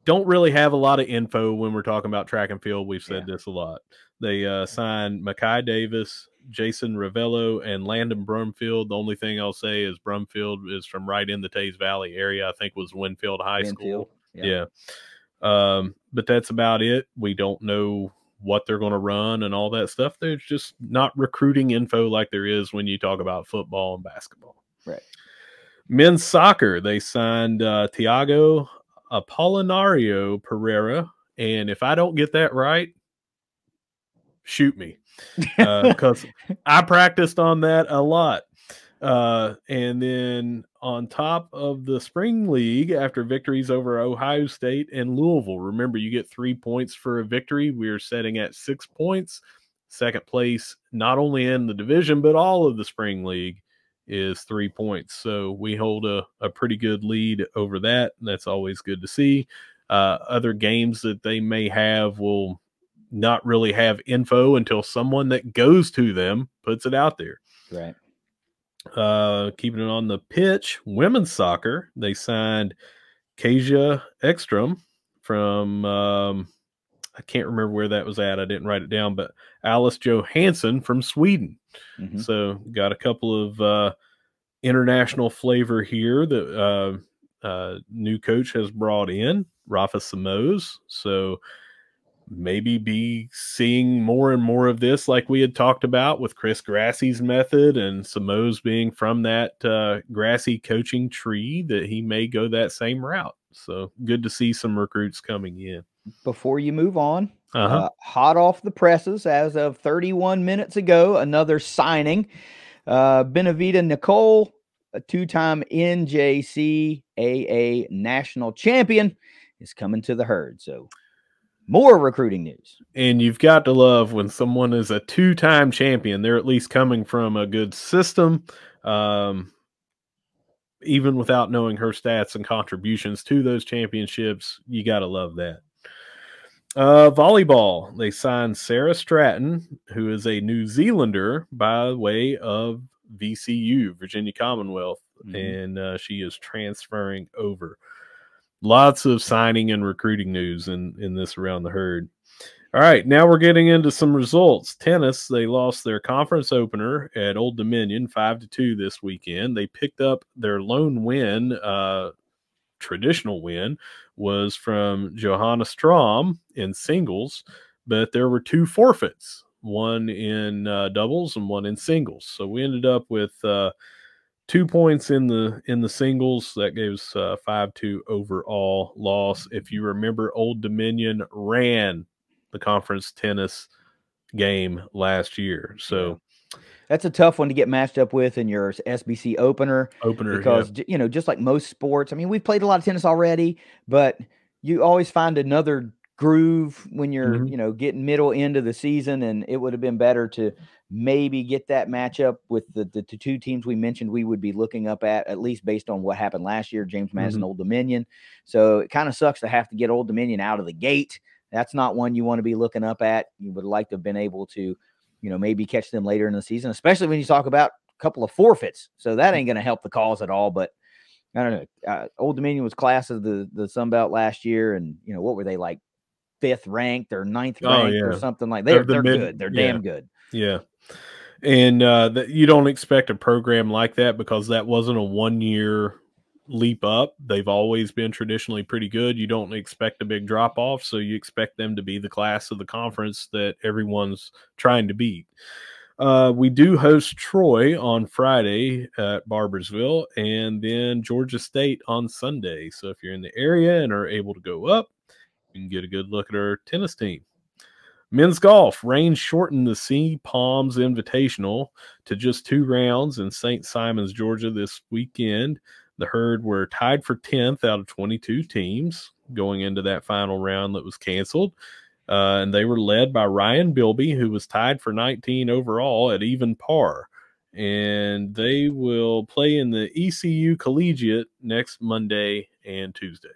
Don't really have a lot of info when we're talking about track and field. We've said this a lot. They signed Makai Davis, Jason Ravello, and Landon Brumfield. The only thing I'll say is Brumfield is from right in the Taze Valley area. I think was Winfield High School. Yeah. But that's about it. We don't know what they're going to run and all that stuff. There's just not recruiting info like there is when you talk about football and basketball. Right. Men's soccer, they signed Tiago Apolinario Pereira, and if I don't get that right, shoot me, because I practiced on that a lot. And then on top of the spring league, after victories over Ohio State and Louisville, remember you get 3 points for a victory. We are setting at 6 points. Second place, not only in the division, but all of the spring league, is 3 points. So we hold a pretty good lead over that. And that's always good to see. Other games that they may have will not really have info until someone that goes to them puts it out there. Right. Keeping it on the pitch, women's soccer, they signed Kasia Ekstrom from, I can't remember where that was at. I didn't write it down, but Alice Johansson from Sweden. So got a couple of international flavor here that new coach has brought in, Rafa Samos. So maybe be seeing more and more of this, like we had talked about with Chris Grassie's method, and Samos being from that Grassie coaching tree, that he may go that same route. So good to see some recruits coming in. Before you move on, hot off the presses, as of 31 minutes ago, another signing. Benavida Nicole, a two-time NJCAA national champion, is coming to the Herd. So more recruiting news. And you've got to love when someone is a two-time champion. They're at least coming from a good system, even without knowing her stats and contributions to those championships. You got to love that. Volleyball, they signed Sarah Stratton, who is a New Zealander by way of VCU, Virginia Commonwealth, and she is transferring over. Lots of signing and recruiting news in this Around the Herd. All right, now we're getting into some results. Tennis, they lost their conference opener at Old Dominion 5-2 this weekend. They picked up their lone win, traditional win, was from Johanna Strom in singles, but there were two forfeits, one in doubles and one in singles. So we ended up with 2 points in the singles. That gives 5-2 overall loss. If you remember, Old Dominion ran the conference tennis game last year. So that's a tough one to get matched up with in your SBC opener. Because, you know, just like most sports, I mean, we've played a lot of tennis already, but you always find another groove when you're, you know, getting middle into the season, and it would have been better to maybe get that matchup with the two teams we mentioned we would be looking up at least based on what happened last year, James Madison, Old Dominion. So it kind of sucks to have to get Old Dominion out of the gate. That's not one you want to be looking up at. You would like to have been able to, you know, maybe catch them later in the season, especially when you talk about a couple of forfeits. So that ain't going to help the cause at all. But I don't know. Old Dominion was class of the Sun Belt last year. And, you know, what were they, like 5th ranked or 9th ranked or something like that? They're good. They're damn good. Yeah. And you don't expect a program like that because that wasn't a 1-year leap up. They've always been traditionally pretty good. You don't expect a big drop off, so you expect them to be the class of the conference that everyone's trying to beat. We do host Troy on Friday at Barboursville, and then Georgia State on Sunday. So if you're in the area and are able to go up, you can get a good look at our tennis team. Men's golf, rain shortened the Sea Palms Invitational to just 2 rounds in St. Simons, Georgia this weekend. The Herd were tied for 10th out of 22 teams going into that final round that was canceled. And they were led by Ryan Bilby, who was tied for 19 overall at even par. And they will play in the ECU Collegiate next Monday and Tuesday.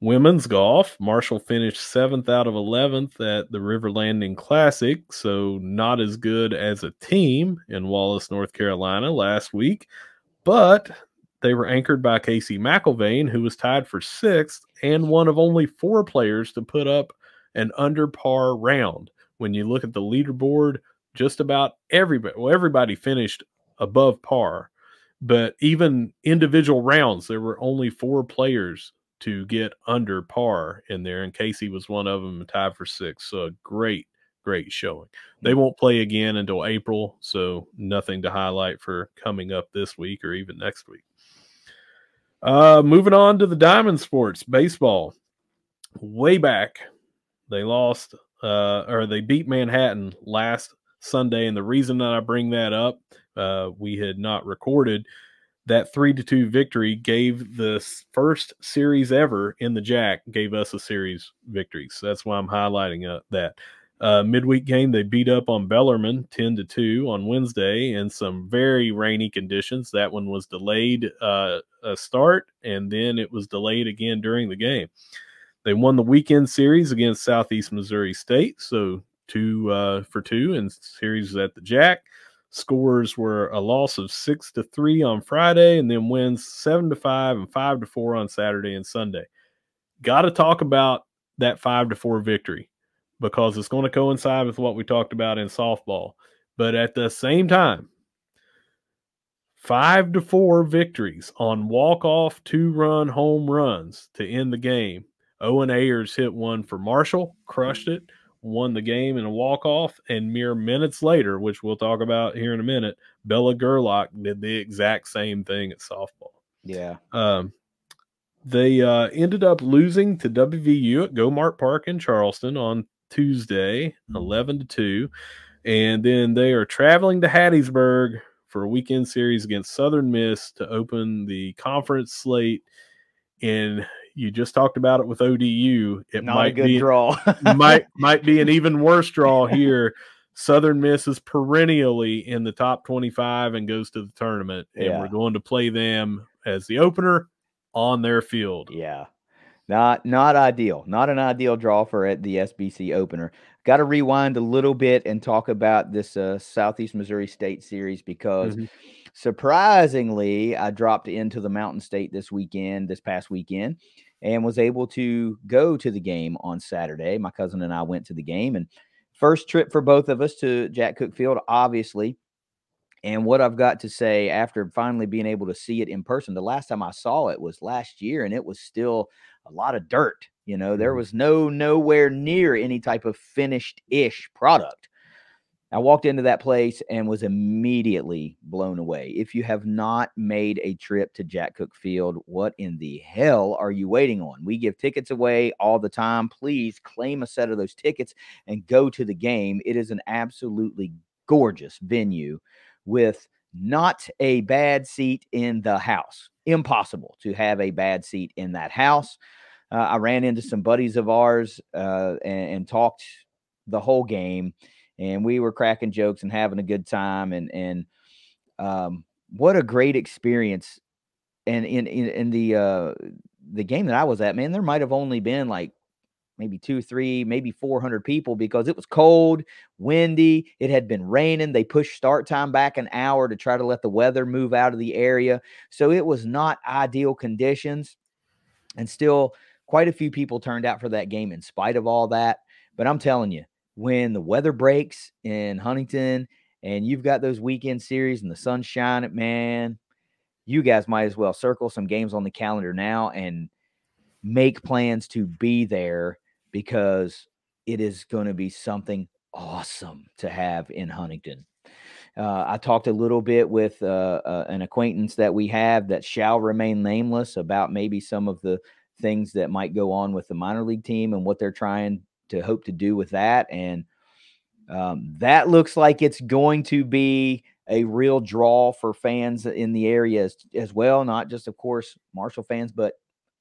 Women's golf, Marshall finished 7th out of 11th at the River Landing Classic, so not as good as a team in Wallace, North Carolina last week, but they were anchored by Casey McIlvain, who was tied for 6th and one of only 4 players to put up an under par round. When you look at the leaderboard, just about everybody finished above par, but even individual rounds, there were only 4 players to get under par in there, and Casey was one of them, tied for 6th. So a great showing. They won't play again until April, so nothing to highlight for coming up this week or even next week. Moving on to the Diamond Sports baseball. Way back, they lost or they beat Manhattan last Sunday, and the reason that I bring that up, we had not recorded. That 3-2 victory gave the first series ever in the Jack, gave us a series victory. So that's why I'm highlighting that. Midweek game, they beat up on Bellarmine 10-2 on Wednesday in some very rainy conditions. That one was delayed a start, and then it was delayed again during the game. They won the weekend series against Southeast Missouri State, so 2-2 in series at the Jack. Scores were a loss of 6-3 on Friday, and then wins 7-5 and 5-4 on Saturday and Sunday. Got to talk about that 5-4 victory because it's going to coincide with what we talked about in softball. But at the same time, 5-4 victories on walk-off 2-run home runs to end the game. Owen Ayers hit one for Marshall, crushed it, won the game in a walk-off, and mere minutes later, which we'll talk about here in a minute, Bella Gerlach did the exact same thing at softball. Yeah. They ended up losing to WVU at Go-Mart Park in Charleston on Tuesday, 11-2, and then they are traveling to Hattiesburg for a weekend series against Southern Miss to open the conference slate. And you just talked about it with ODU. It Not might a good be draw. might be an even worse draw here. Southern Miss is perennially in the top 25 and goes to the tournament, and we're going to play them as the opener on their field. Yeah. Not ideal. Not an ideal draw for the SBC opener. Got to rewind a little bit and talk about this Southeast Missouri State series because surprisingly, I dropped into the Mountain State this past weekend, and was able to go to the game on Saturday. My cousin and I went to the game, and first trip for both of us to Jack Cook Field, obviously. And what I've got to say after finally being able to see it in person, the last time I saw it was last year, and it was still a lot of dirt. You know, there was nowhere near any type of finished-ish product. I walked into that place and was immediately blown away. If you have not made a trip to Jack Cook Field, what in the hell are you waiting on? We give tickets away all the time. Please claim a set of those tickets and go to the game. It is an absolutely gorgeous venue with not a bad seat in the house. Impossible to have a bad seat in that house. I ran into some buddies of ours and talked the whole game, and we were cracking jokes and having a good time. And what a great experience! And in the game that I was at, man, there might have only been like maybe 2, 3, maybe 400 people because it was cold, windy. It had been raining. They pushed start time back an hour to try to let the weather move out of the area. So it was not ideal conditions, and still quite a few people turned out for that game in spite of all that. But I'm telling you, when the weather breaks in Huntington and you've got those weekend series and the sun's shining, man, you guys might as well circle some games on the calendar now and make plans to be there, because it is going to be something awesome to have in Huntington. I talked a little bit with an acquaintance that we have that shall remain nameless about maybe some of the things that might go on with the minor league team and what they're trying to hope to do with that. And that looks like it's going to be a real draw for fans in the area as well. Not just, of course, Marshall fans, but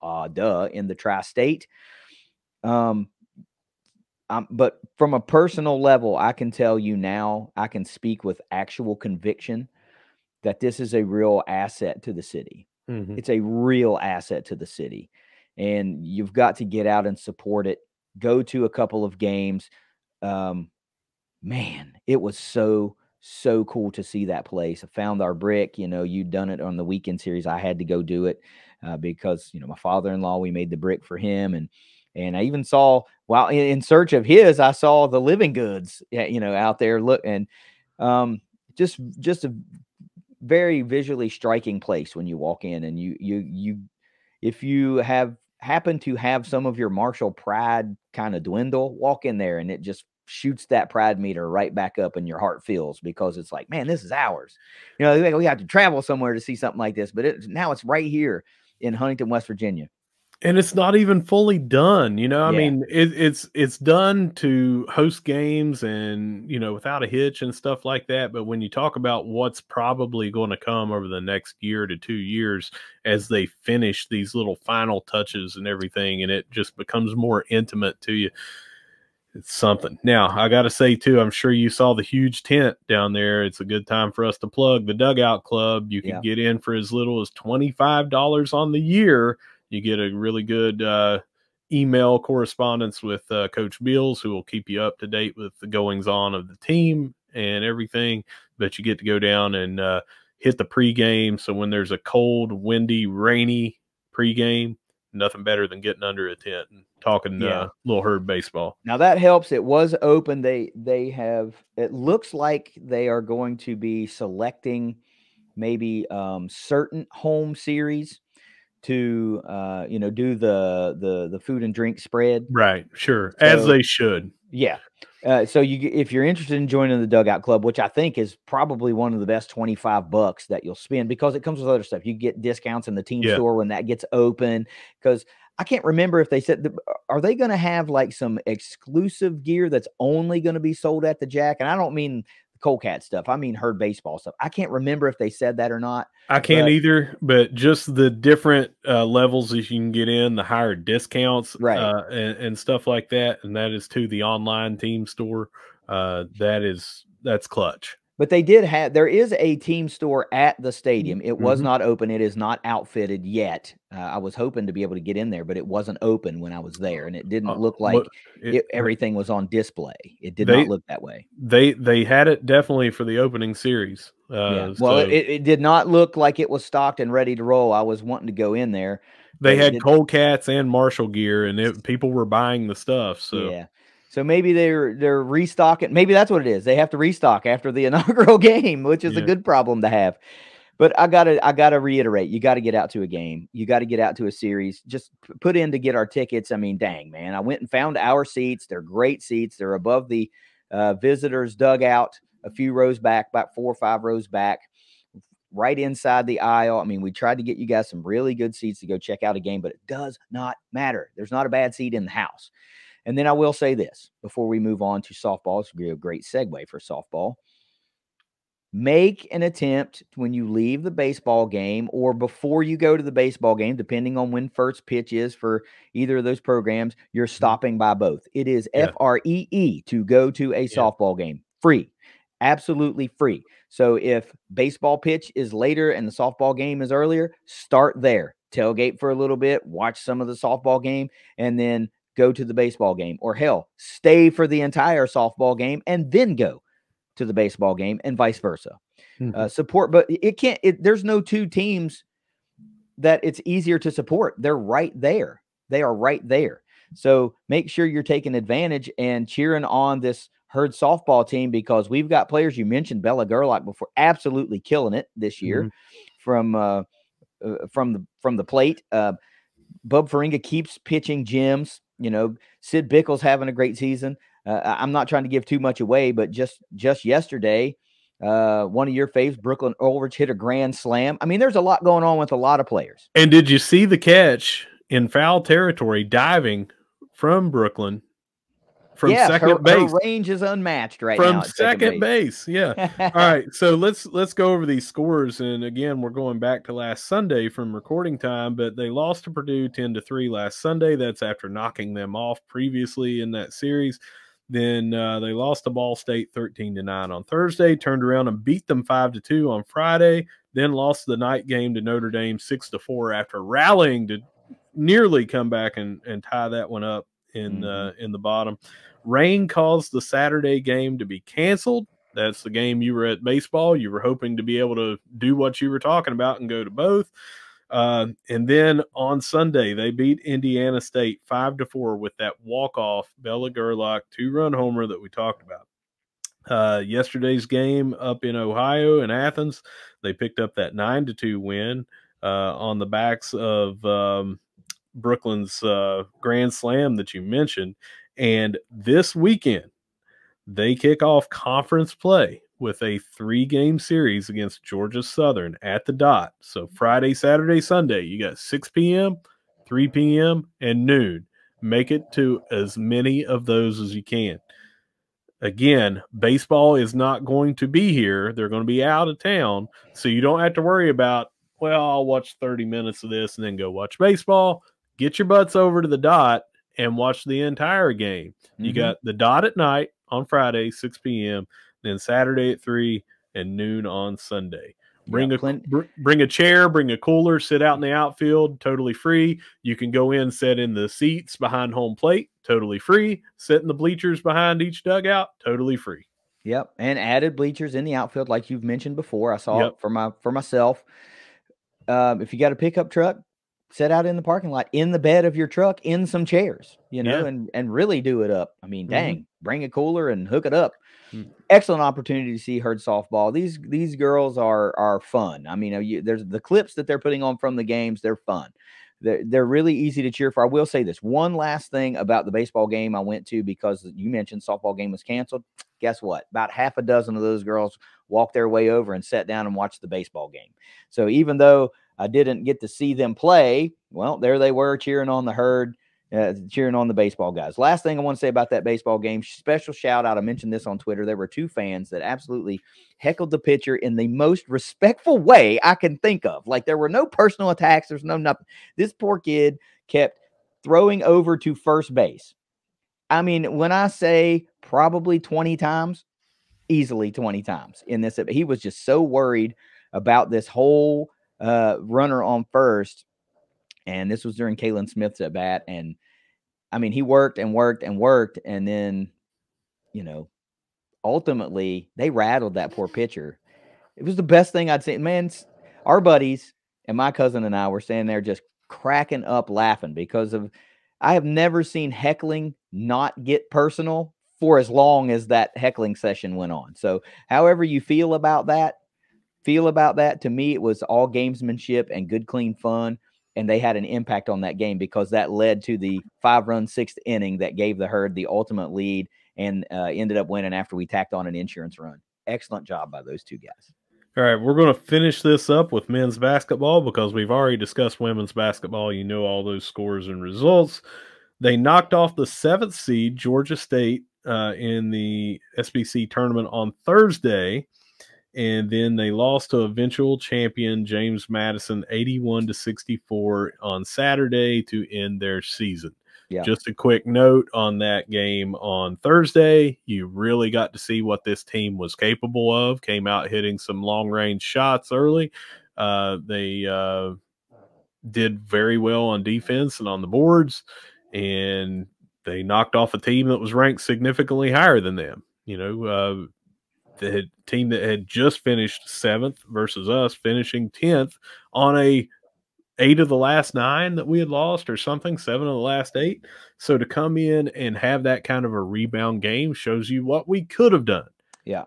in the tri-state. But from a personal level, I can tell you now, I can speak with actual conviction that this is a real asset to the city. Mm-hmm. It's a real asset to the city, and you've got to get out and support it. Go to a couple of games. Man, it was so cool to see that place. I found our brick. You know, you'd done it on the weekend series. I had to go do it because, you know, my father-in-law, we made the brick for him. And I even saw, while in search of his, I saw the Living Goods, you know, out there. Look, and just a very visually striking place when you walk in, and you if you happen to have some of your Marshall pride kind of dwindle, walk in there and it just shoots that pride meter right back up, and your heart fills, because it's like, man, this is ours. You know, we have to travel somewhere to see something like this, but now it's right here in Huntington, West Virginia. And it's not even fully done, you know. I Yeah. mean, it's done to host games and, you know, without a hitch and stuff like that. But when you talk about what's probably going to come over the next year to 2 years as they finish these little final touches and everything, and it just becomes more intimate to you, it's something. Now, I got to say, too, I'm sure you saw the huge tent down there. It's a good time for us to plug the Dugout Club. You can get in for as little as $25 on the year. You get a really good email correspondence with Coach Beals, who will keep you up to date with the goings-on of the team and everything. But you get to go down and hit the pregame. So when there's a cold, windy, rainy pregame, nothing better than getting under a tent and talking Little Herd baseball. Now that helps. It was open. They have, it looks like they are going to be selecting maybe certain home series to you know, do the food and drink spread. Right, sure. So, as they should. Yeah. So if you're interested in joining the Dugout Club, which I think is probably one of the best $25 that you'll spend, because it comes with other stuff. You get discounts in the team store when that gets open, because I can't remember if they said, are they going to have like some exclusive gear that's only going to be sold at the Jack? And I don't mean Coldcat stuff. I mean Herd baseball stuff. I can't remember if they said that or not. I can't either, but just the different levels that you can get in, the higher discounts, right, and stuff like that. And that is to the online team store. That's clutch. But they did have, there is a team store at the stadium. It was not open. It is not outfitted yet. I was hoping to be able to get in there, but it wasn't open when I was there, and it didn't look like everything was on display. It did not look that way. They had it definitely for the opening series. Well, it did not look like it was stocked and ready to roll. I was wanting to go in there. They had Coldcats and Marshall gear, and people were buying the stuff. So yeah. So maybe they're restocking. Maybe that's what it is. They have to restock after the inaugural game, which is a good problem to have. But I gotta reiterate, you got to get out to a game. You got to get out to a series. Just put in to get our tickets. I mean, dang, man. I went and found our seats. They're great seats. They're above the visitors dugout a few rows back, about 4 or 5 rows back, right inside the aisle. I mean, we tried to get you guys some really good seats to go check out a game, but it does not matter. There's not a bad seat in the house. And then I will say this before we move on to softball. It's going to be a great segue for softball. Make an attempt when you leave the baseball game or before you go to the baseball game, depending on when first pitch is for either of those programs, you're stopping by both. It is FREE to go to a softball game. Free. Absolutely free. So if baseball pitch is later and the softball game is earlier, start there. Tailgate for a little bit, watch some of the softball game, and then go to the baseball game. Or hell, stay for the entire softball game and then go to the baseball game, and vice versa. Support, but it can't, there's no two teams that it's easier to support. They're right there. They are right there. So make sure you're taking advantage and cheering on this Herd softball team, because we've got players. You mentioned Bella Gerlach before, absolutely killing it this year from the plate. Bub Faringa keeps pitching gems. You know, Sid Bickle's having a great season. I'm not trying to give too much away, but just yesterday, one of your faves, Brooklyn Ulrich, hit a grand slam. I mean, there's a lot going on with a lot of players. And did you see the catch in foul territory diving from Brooklyn from second base? Her range is unmatched right now. From second base. Yeah. All right. So let's go over these scores. And again, we're going back to last Sunday from recording time, but they lost to Purdue 10-3 last Sunday. That's after knocking them off previously in that series. Then they lost to Ball State 13-9 on Thursday, turned around and beat them 5-2 on Friday, then lost the night game to Notre Dame 6-4 after rallying to nearly come back and tie that one up in the bottom. Rain caused the Saturday game to be canceled. That's the game you were at baseball. You were hoping to be able to do what you were talking about and go to both. And then on Sunday, they beat Indiana State 5-4 with that walk-off Bella Gerlach 2-run homer that we talked about. Yesterday's game up in Ohio in Athens, they picked up that 9-2 win on the backs of Brooklyn's Grand Slam that you mentioned. And this weekend, they kick off conference play with a 3-game series against Georgia Southern at the Dot. So Friday, Saturday, Sunday, you got 6 p.m., 3 p.m., and noon. Make it to as many of those as you can. Again, baseball is not going to be here. They're going to be out of town, so you don't have to worry about, well, I'll watch 30 minutes of this and then go watch baseball. Get your butts over to the Dot and watch the entire game. You got the Dot at night on Friday, 6 p.m., then Saturday at 3 and noon on Sunday. Bring a chair, bring a cooler, sit out in the outfield, totally free. You can go in, sit in the seats behind home plate, totally free. Sit in the bleachers behind each dugout, totally free. Yep, and added bleachers in the outfield, like you've mentioned before. I saw it for myself. If you got a pickup truck, sit out in the parking lot, in the bed of your truck, in some chairs, you know, and really do it up. I mean, dang, bring a cooler and hook it up. Excellent opportunity to see Herd softball. These girls are fun. I mean, there's the clips that they're putting on from the games. They're fun. They're really easy to cheer for. I will say this one last thing about the baseball game I went to, because you mentioned softball game was canceled. Guess what? About half a dozen of those girls walked their way over and sat down and watched the baseball game. So even though I didn't get to see them play, well, there they were cheering on the Herd, cheering on the baseball guys. Last thing I want to say about that baseball game, special shout out. I mentioned this on Twitter. There were 2 fans that absolutely heckled the pitcher in the most respectful way I can think of. Like, there were no personal attacks. There's no nothing. This poor kid kept throwing over to first base. I mean, when I say probably 20 times, easily 20 times in this, he was just so worried about this whole runner on first. And this was during Kalen Smith's at bat. And I mean, he worked and worked and worked. And then, you know, ultimately they rattled that poor pitcher. It was the best thing I'd seen. Man, our buddies and my cousin and I were standing there just cracking up laughing because I have never seen heckling not get personal for as long as that heckling session went on. So however you feel about that, to me, it was all gamesmanship and good, clean fun. And they had an impact on that game because that led to the 5-run 6th inning that gave the Herd the ultimate lead and ended up winning after we tacked on an insurance run. Excellent job by those two guys. All right, we're going to finish this up with men's basketball because we've already discussed women's basketball. You know all those scores and results. They knocked off the 7th seed, Georgia State, in the SBC tournament on Thursday, and then they lost to eventual champion James Madison 81-64 on Saturday to end their season. Yeah. Just a quick note on that game on Thursday. You really got to see what this team was capable of. Came out hitting some long-range shots early. They did very well on defense and on the boards, and they knocked off a team that was ranked significantly higher than them. You know, the team that had just finished 7th versus us finishing 10th on a 8 of the last 9 that we had lost or something, 7 of the last 8. So to come in and have that kind of a rebound game shows you what we could have done. Yeah.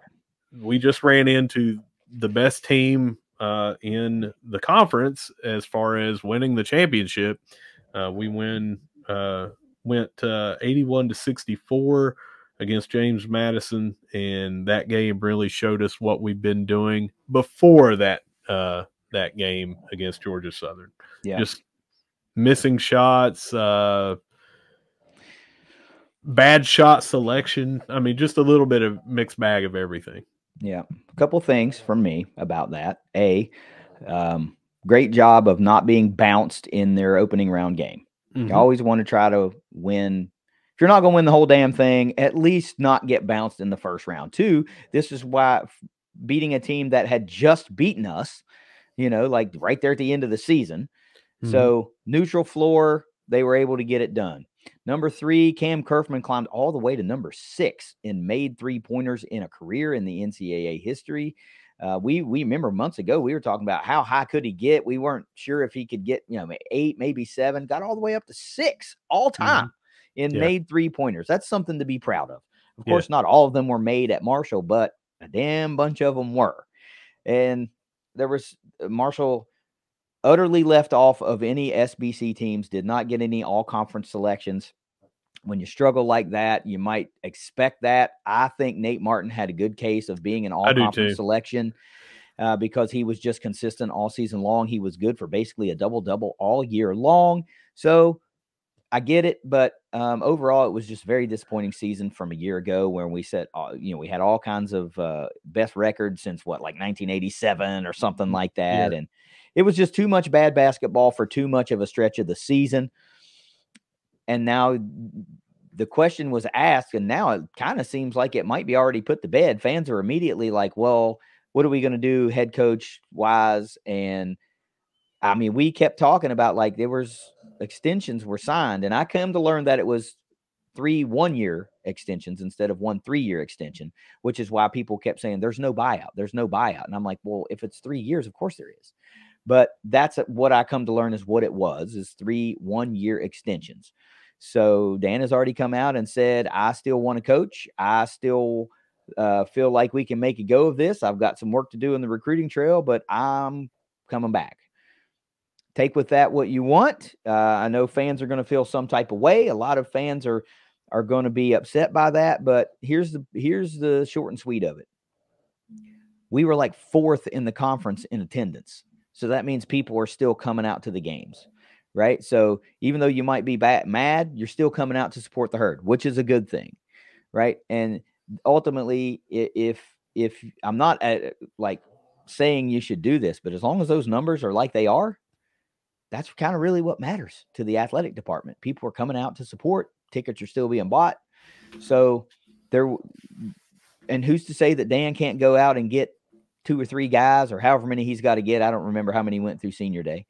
We just ran into the best team in the conference as far as winning the championship. We went 81-64 against James Madison, and that game really showed us what we've been doing before that game against Georgia Southern. Yeah. Just missing shots, bad shot selection. I mean, just a little bit of mixed bag of everything. Yeah. A couple things from me about that. Great job of not being bounced in their opening round game. Mm-hmm. You always want to try to win. If you're not going to win the whole damn thing, at least not get bounced in the first round. 2, this is why beating a team that had just beaten us, you know, like right there at the end of the season. Mm-hmm. So neutral floor, they were able to get it done. Number 3, Cam Kerfman climbed all the way to number 6 and made 3-pointers in a career in the NCAA history. We remember months ago, we were talking about how high could he get. We weren't sure if he could get, 8, maybe 7, got all the way up to 6 all time and made 3-pointers. That's something to be proud of. Of course, not all of them were made at Marshall, but a damn bunch of them were. And there was Marshall utterly left off of any SBC teams, did not get any all-conference selections. When you struggle like that, you might expect that. I think Nate Martin had a good case of being an all-conference selection because he was just consistent all season long. He was good for basically a double-double all year long. So I get it, but overall, it was just a very disappointing season from a year ago where we said, we had all kinds of best records since like 1987 or something like that. And it was just too much bad basketball for too much of a stretch of the season. And now the question was asked, and now it kind of seems like it might be already put to bed. Fans are immediately like, well, what are we going to do head coach wise? And I mean, we kept talking about like there was extensions were signed, and I came to learn that it was 3 one-year extensions instead of 1 3-year extension, which is why people kept saying there's no buyout. There's no buyout. And I'm like, well, if it's 3 years, of course there is. But that's what I come to learn is what it was, is 3 one-year extensions. So Dan has already come out and said, I still want to coach. I still feel like we can make a go of this. I've got some work to do in the recruiting trail, but I'm coming back. Take with that what you want. I know fans are going to feel some type of way. A lot of fans are going to be upset by that, but here's the short and sweet of it. We were like 4th in the conference in attendance. So that means people are still coming out to the games, right? So even though you might be mad, you're still coming out to support the herd, which is a good thing, right? And ultimately, if I'm not like saying you should do this, but as long as those numbers are like they are, that's kind of really what matters to the athletic department. People are coming out to support. Tickets are still being bought. So and who's to say that Dan can't go out and get 2 or 3 guys or however many he's got to get. I don't remember how many went through senior day.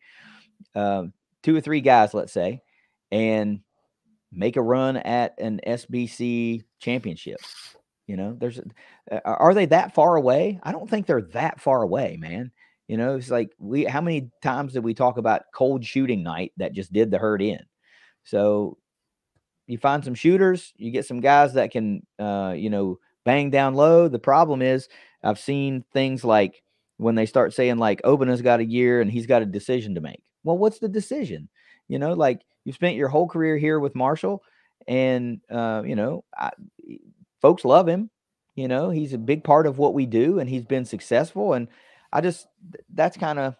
2 or 3 guys, let's say, and make a run at an SBC championship. Are they that far away? I don't think they're that far away, man. It's like how many times did we talk about cold shooting night that just did the herd in? So you find some shooters, you get some guys that can, bang down low. The problem is I've seen things like when they start saying like Obena's got a year and he's got a decision to make. Well, what's the decision? Like you spent your whole career here with Marshall and, folks love him. You know, he's a big part of what we do, and he's been successful. And that's kind of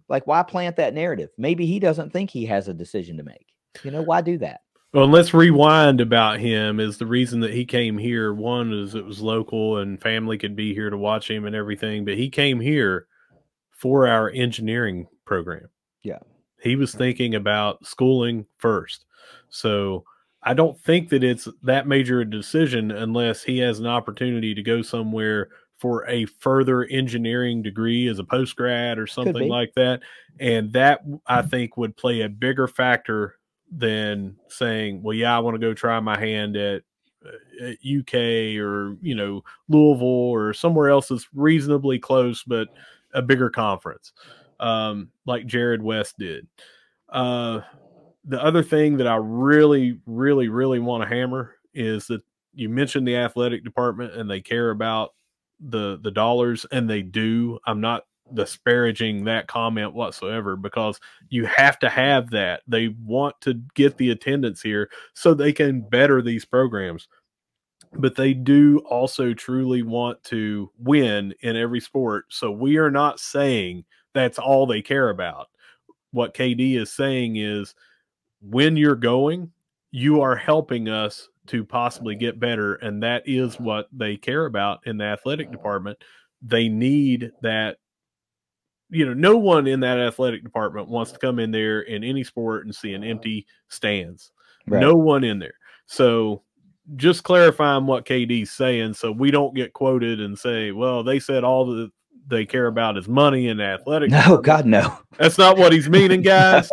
like, why plant that narrative? Maybe he doesn't think he has a decision to make. You know, why do that? Well, and let's rewind about him. Is the reason that he came here, one is it was local and family could be here to watch him and everything, but he came here for our engineering program. Yeah. He was thinking about schooling first. So I don't think that it's that major a decision unless he has an opportunity to go somewhere for a further engineering degree as a postgrad or something like that. And that, I think, would play a bigger factor than saying, well, yeah, I want to go try my hand at UK or, you know, Louisville or somewhere else that's reasonably close, but a bigger conference, like Jared West did. The other thing that I really, really, really want to hammer is that you mentioned the athletic department and they care about the dollars, and they do. I'm not disparaging that comment whatsoever, because you have to have that. They want to get the attendance here so they can better these programs. But they do also truly want to win in every sport. So we are not saying that's all they care about. What KD is saying is, when you're going, you are helping us to possibly get better. And that is what they care about in the athletic department. They need that. You know, no one in that athletic department wants to come in there in any sport and see an empty stands. Right. No one in there. So just clarifying what KD's saying so we don't get quoted and say, well, they said all that they care about is money in the athletic department. God, no. That's not what he's meaning, guys.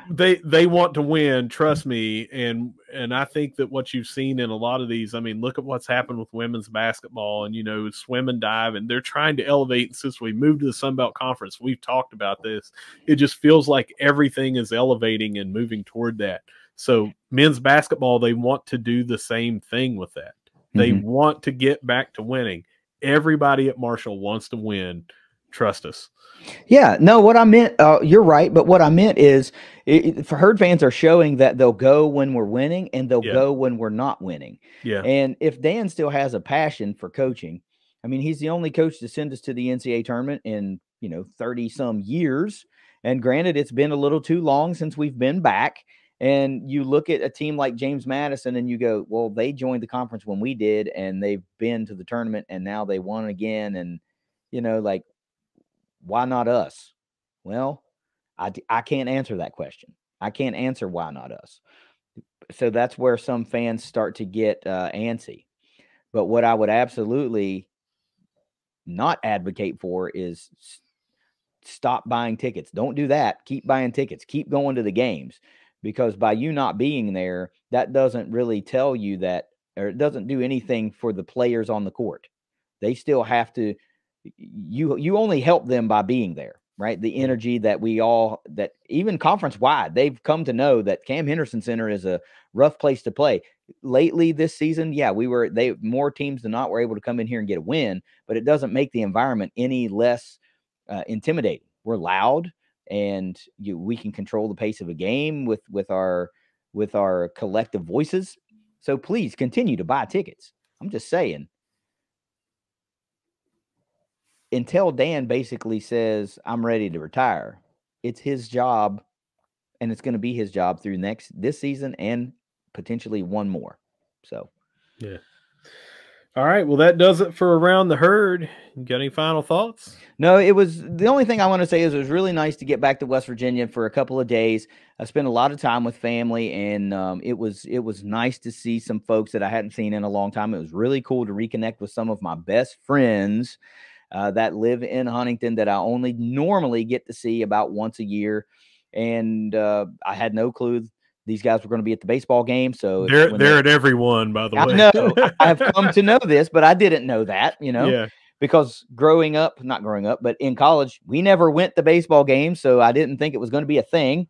They want to win, trust me, and I think that what you've seen in a lot of these, I mean, look at what's happened with women's basketball and, you know, swim and dive, and they're trying to elevate. Since we moved to the Sun Belt Conference, we've talked about this. It just feels like everything is elevating and moving toward that. So men's basketball, they want to do the same thing with that. They want to get back to winning. Everybody at Marshall wants to win. Trust us. Yeah, no, what I meant, you're right, but what I meant is, for Herd fans are showing that they'll go when we're winning and they'll go when we're not winning. Yeah. And if Dan still has a passion for coaching, I mean, he's the only coach to send us to the NCAA tournament in, 30 some years. And granted, it's been a little too long since we've been back. And you look at a team like James Madison and you go, well, they joined the conference when we did, and they've been to the tournament and now they won again. And, like, why not us? Well, I can't answer that question. I can't answer why not us. So that's where some fans start to get antsy. But what I would absolutely not advocate for is stop buying tickets. Don't do that. Keep buying tickets. Keep going to the games, because by you not being there, that doesn't really tell you that, or it doesn't do anything for the players on the court. They still have to. You only help them by being there, right? The energy that that even conference wide, they've come to know that Cam Henderson Center is a rough place to play. Lately this season, yeah, more teams than not were able to come in here and get a win, but it doesn't make the environment any less intimidating. We're loud, and we can control the pace of a game with our collective voices. So please continue to buy tickets. I'm just saying, until Dan basically says, I'm ready to retire, it's his job, and it's going to be his job through this season and potentially one more. So, yeah. All right. Well, that does it for Around the Herd. You got any final thoughts? No, the only thing I want to say is it was really nice to get back to West Virginia for a couple of days. I spent a lot of time with family, and it was nice to see some folks that I hadn't seen in a long time. It was really cool to reconnect with some of my best friends that live in Huntington that I only normally get to see about once a year. And I had no clue these guys were going to be at the baseball game. So they're at every one, by the way. I know. I have come to know this, but I didn't know that, because not growing up, but in college, we never went to baseball games. So I didn't think it was going to be a thing.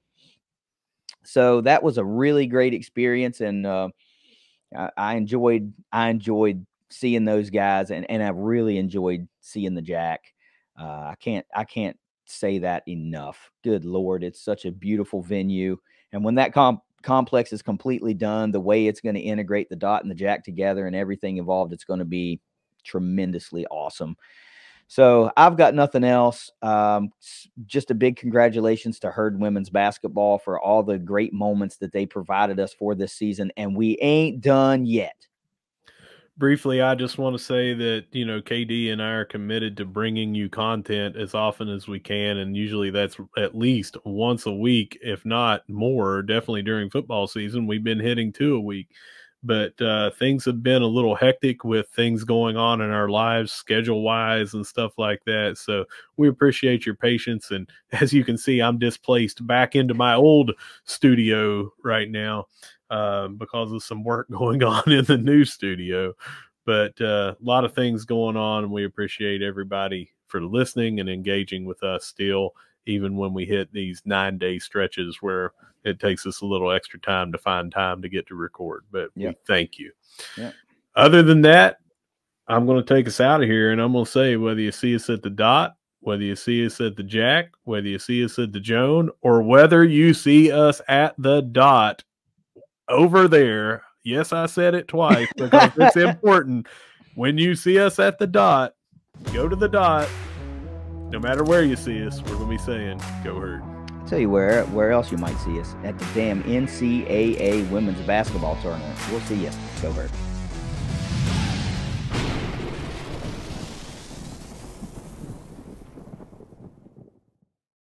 So that was a really great experience. And I enjoyed seeing those guys, and I really enjoyed seeing the Jack. I can't say that enough. Good Lord, it's such a beautiful venue. And when that complex is completely done, the way it's going to integrate the dot and the jack together and everything involved, it's going to be tremendously awesome. So I've got nothing else. Just a big congratulations to Herd Women's Basketball for all the great moments that they provided us for this season, and we ain't done yet. Briefly, I just want to say that, you know, KD and I are committed to bringing you content as often as we can. And usually that's at least once a week, if not more. Definitely during football season, we've been hitting 2 a week. But things have been a little hectic with things going on in our lives, schedule-wise and stuff like that. So we appreciate your patience. And as you can see, I'm displaced back into my old studio right now because of some work going on in the new studio. But a lot of things going on, and we appreciate everybody for listening and engaging with us still, even when we hit these 9-day stretches where it takes us a little extra time to find time to get to record. But we thank you. Other than that, I'm going to take us out of here, and I'm going to say, whether you see us at the dot, whether you see us at the jack, whether you see us at the Joan, or whether you see us at the dot over there. Yes, I said it twice because it's important. When you see us at the dot, go to the dot. No matter where you see us, we're going to be saying, go Herd. Tell you where else you might see us, at the damn NCAA women's basketball tournament. We'll see you. Go Herd.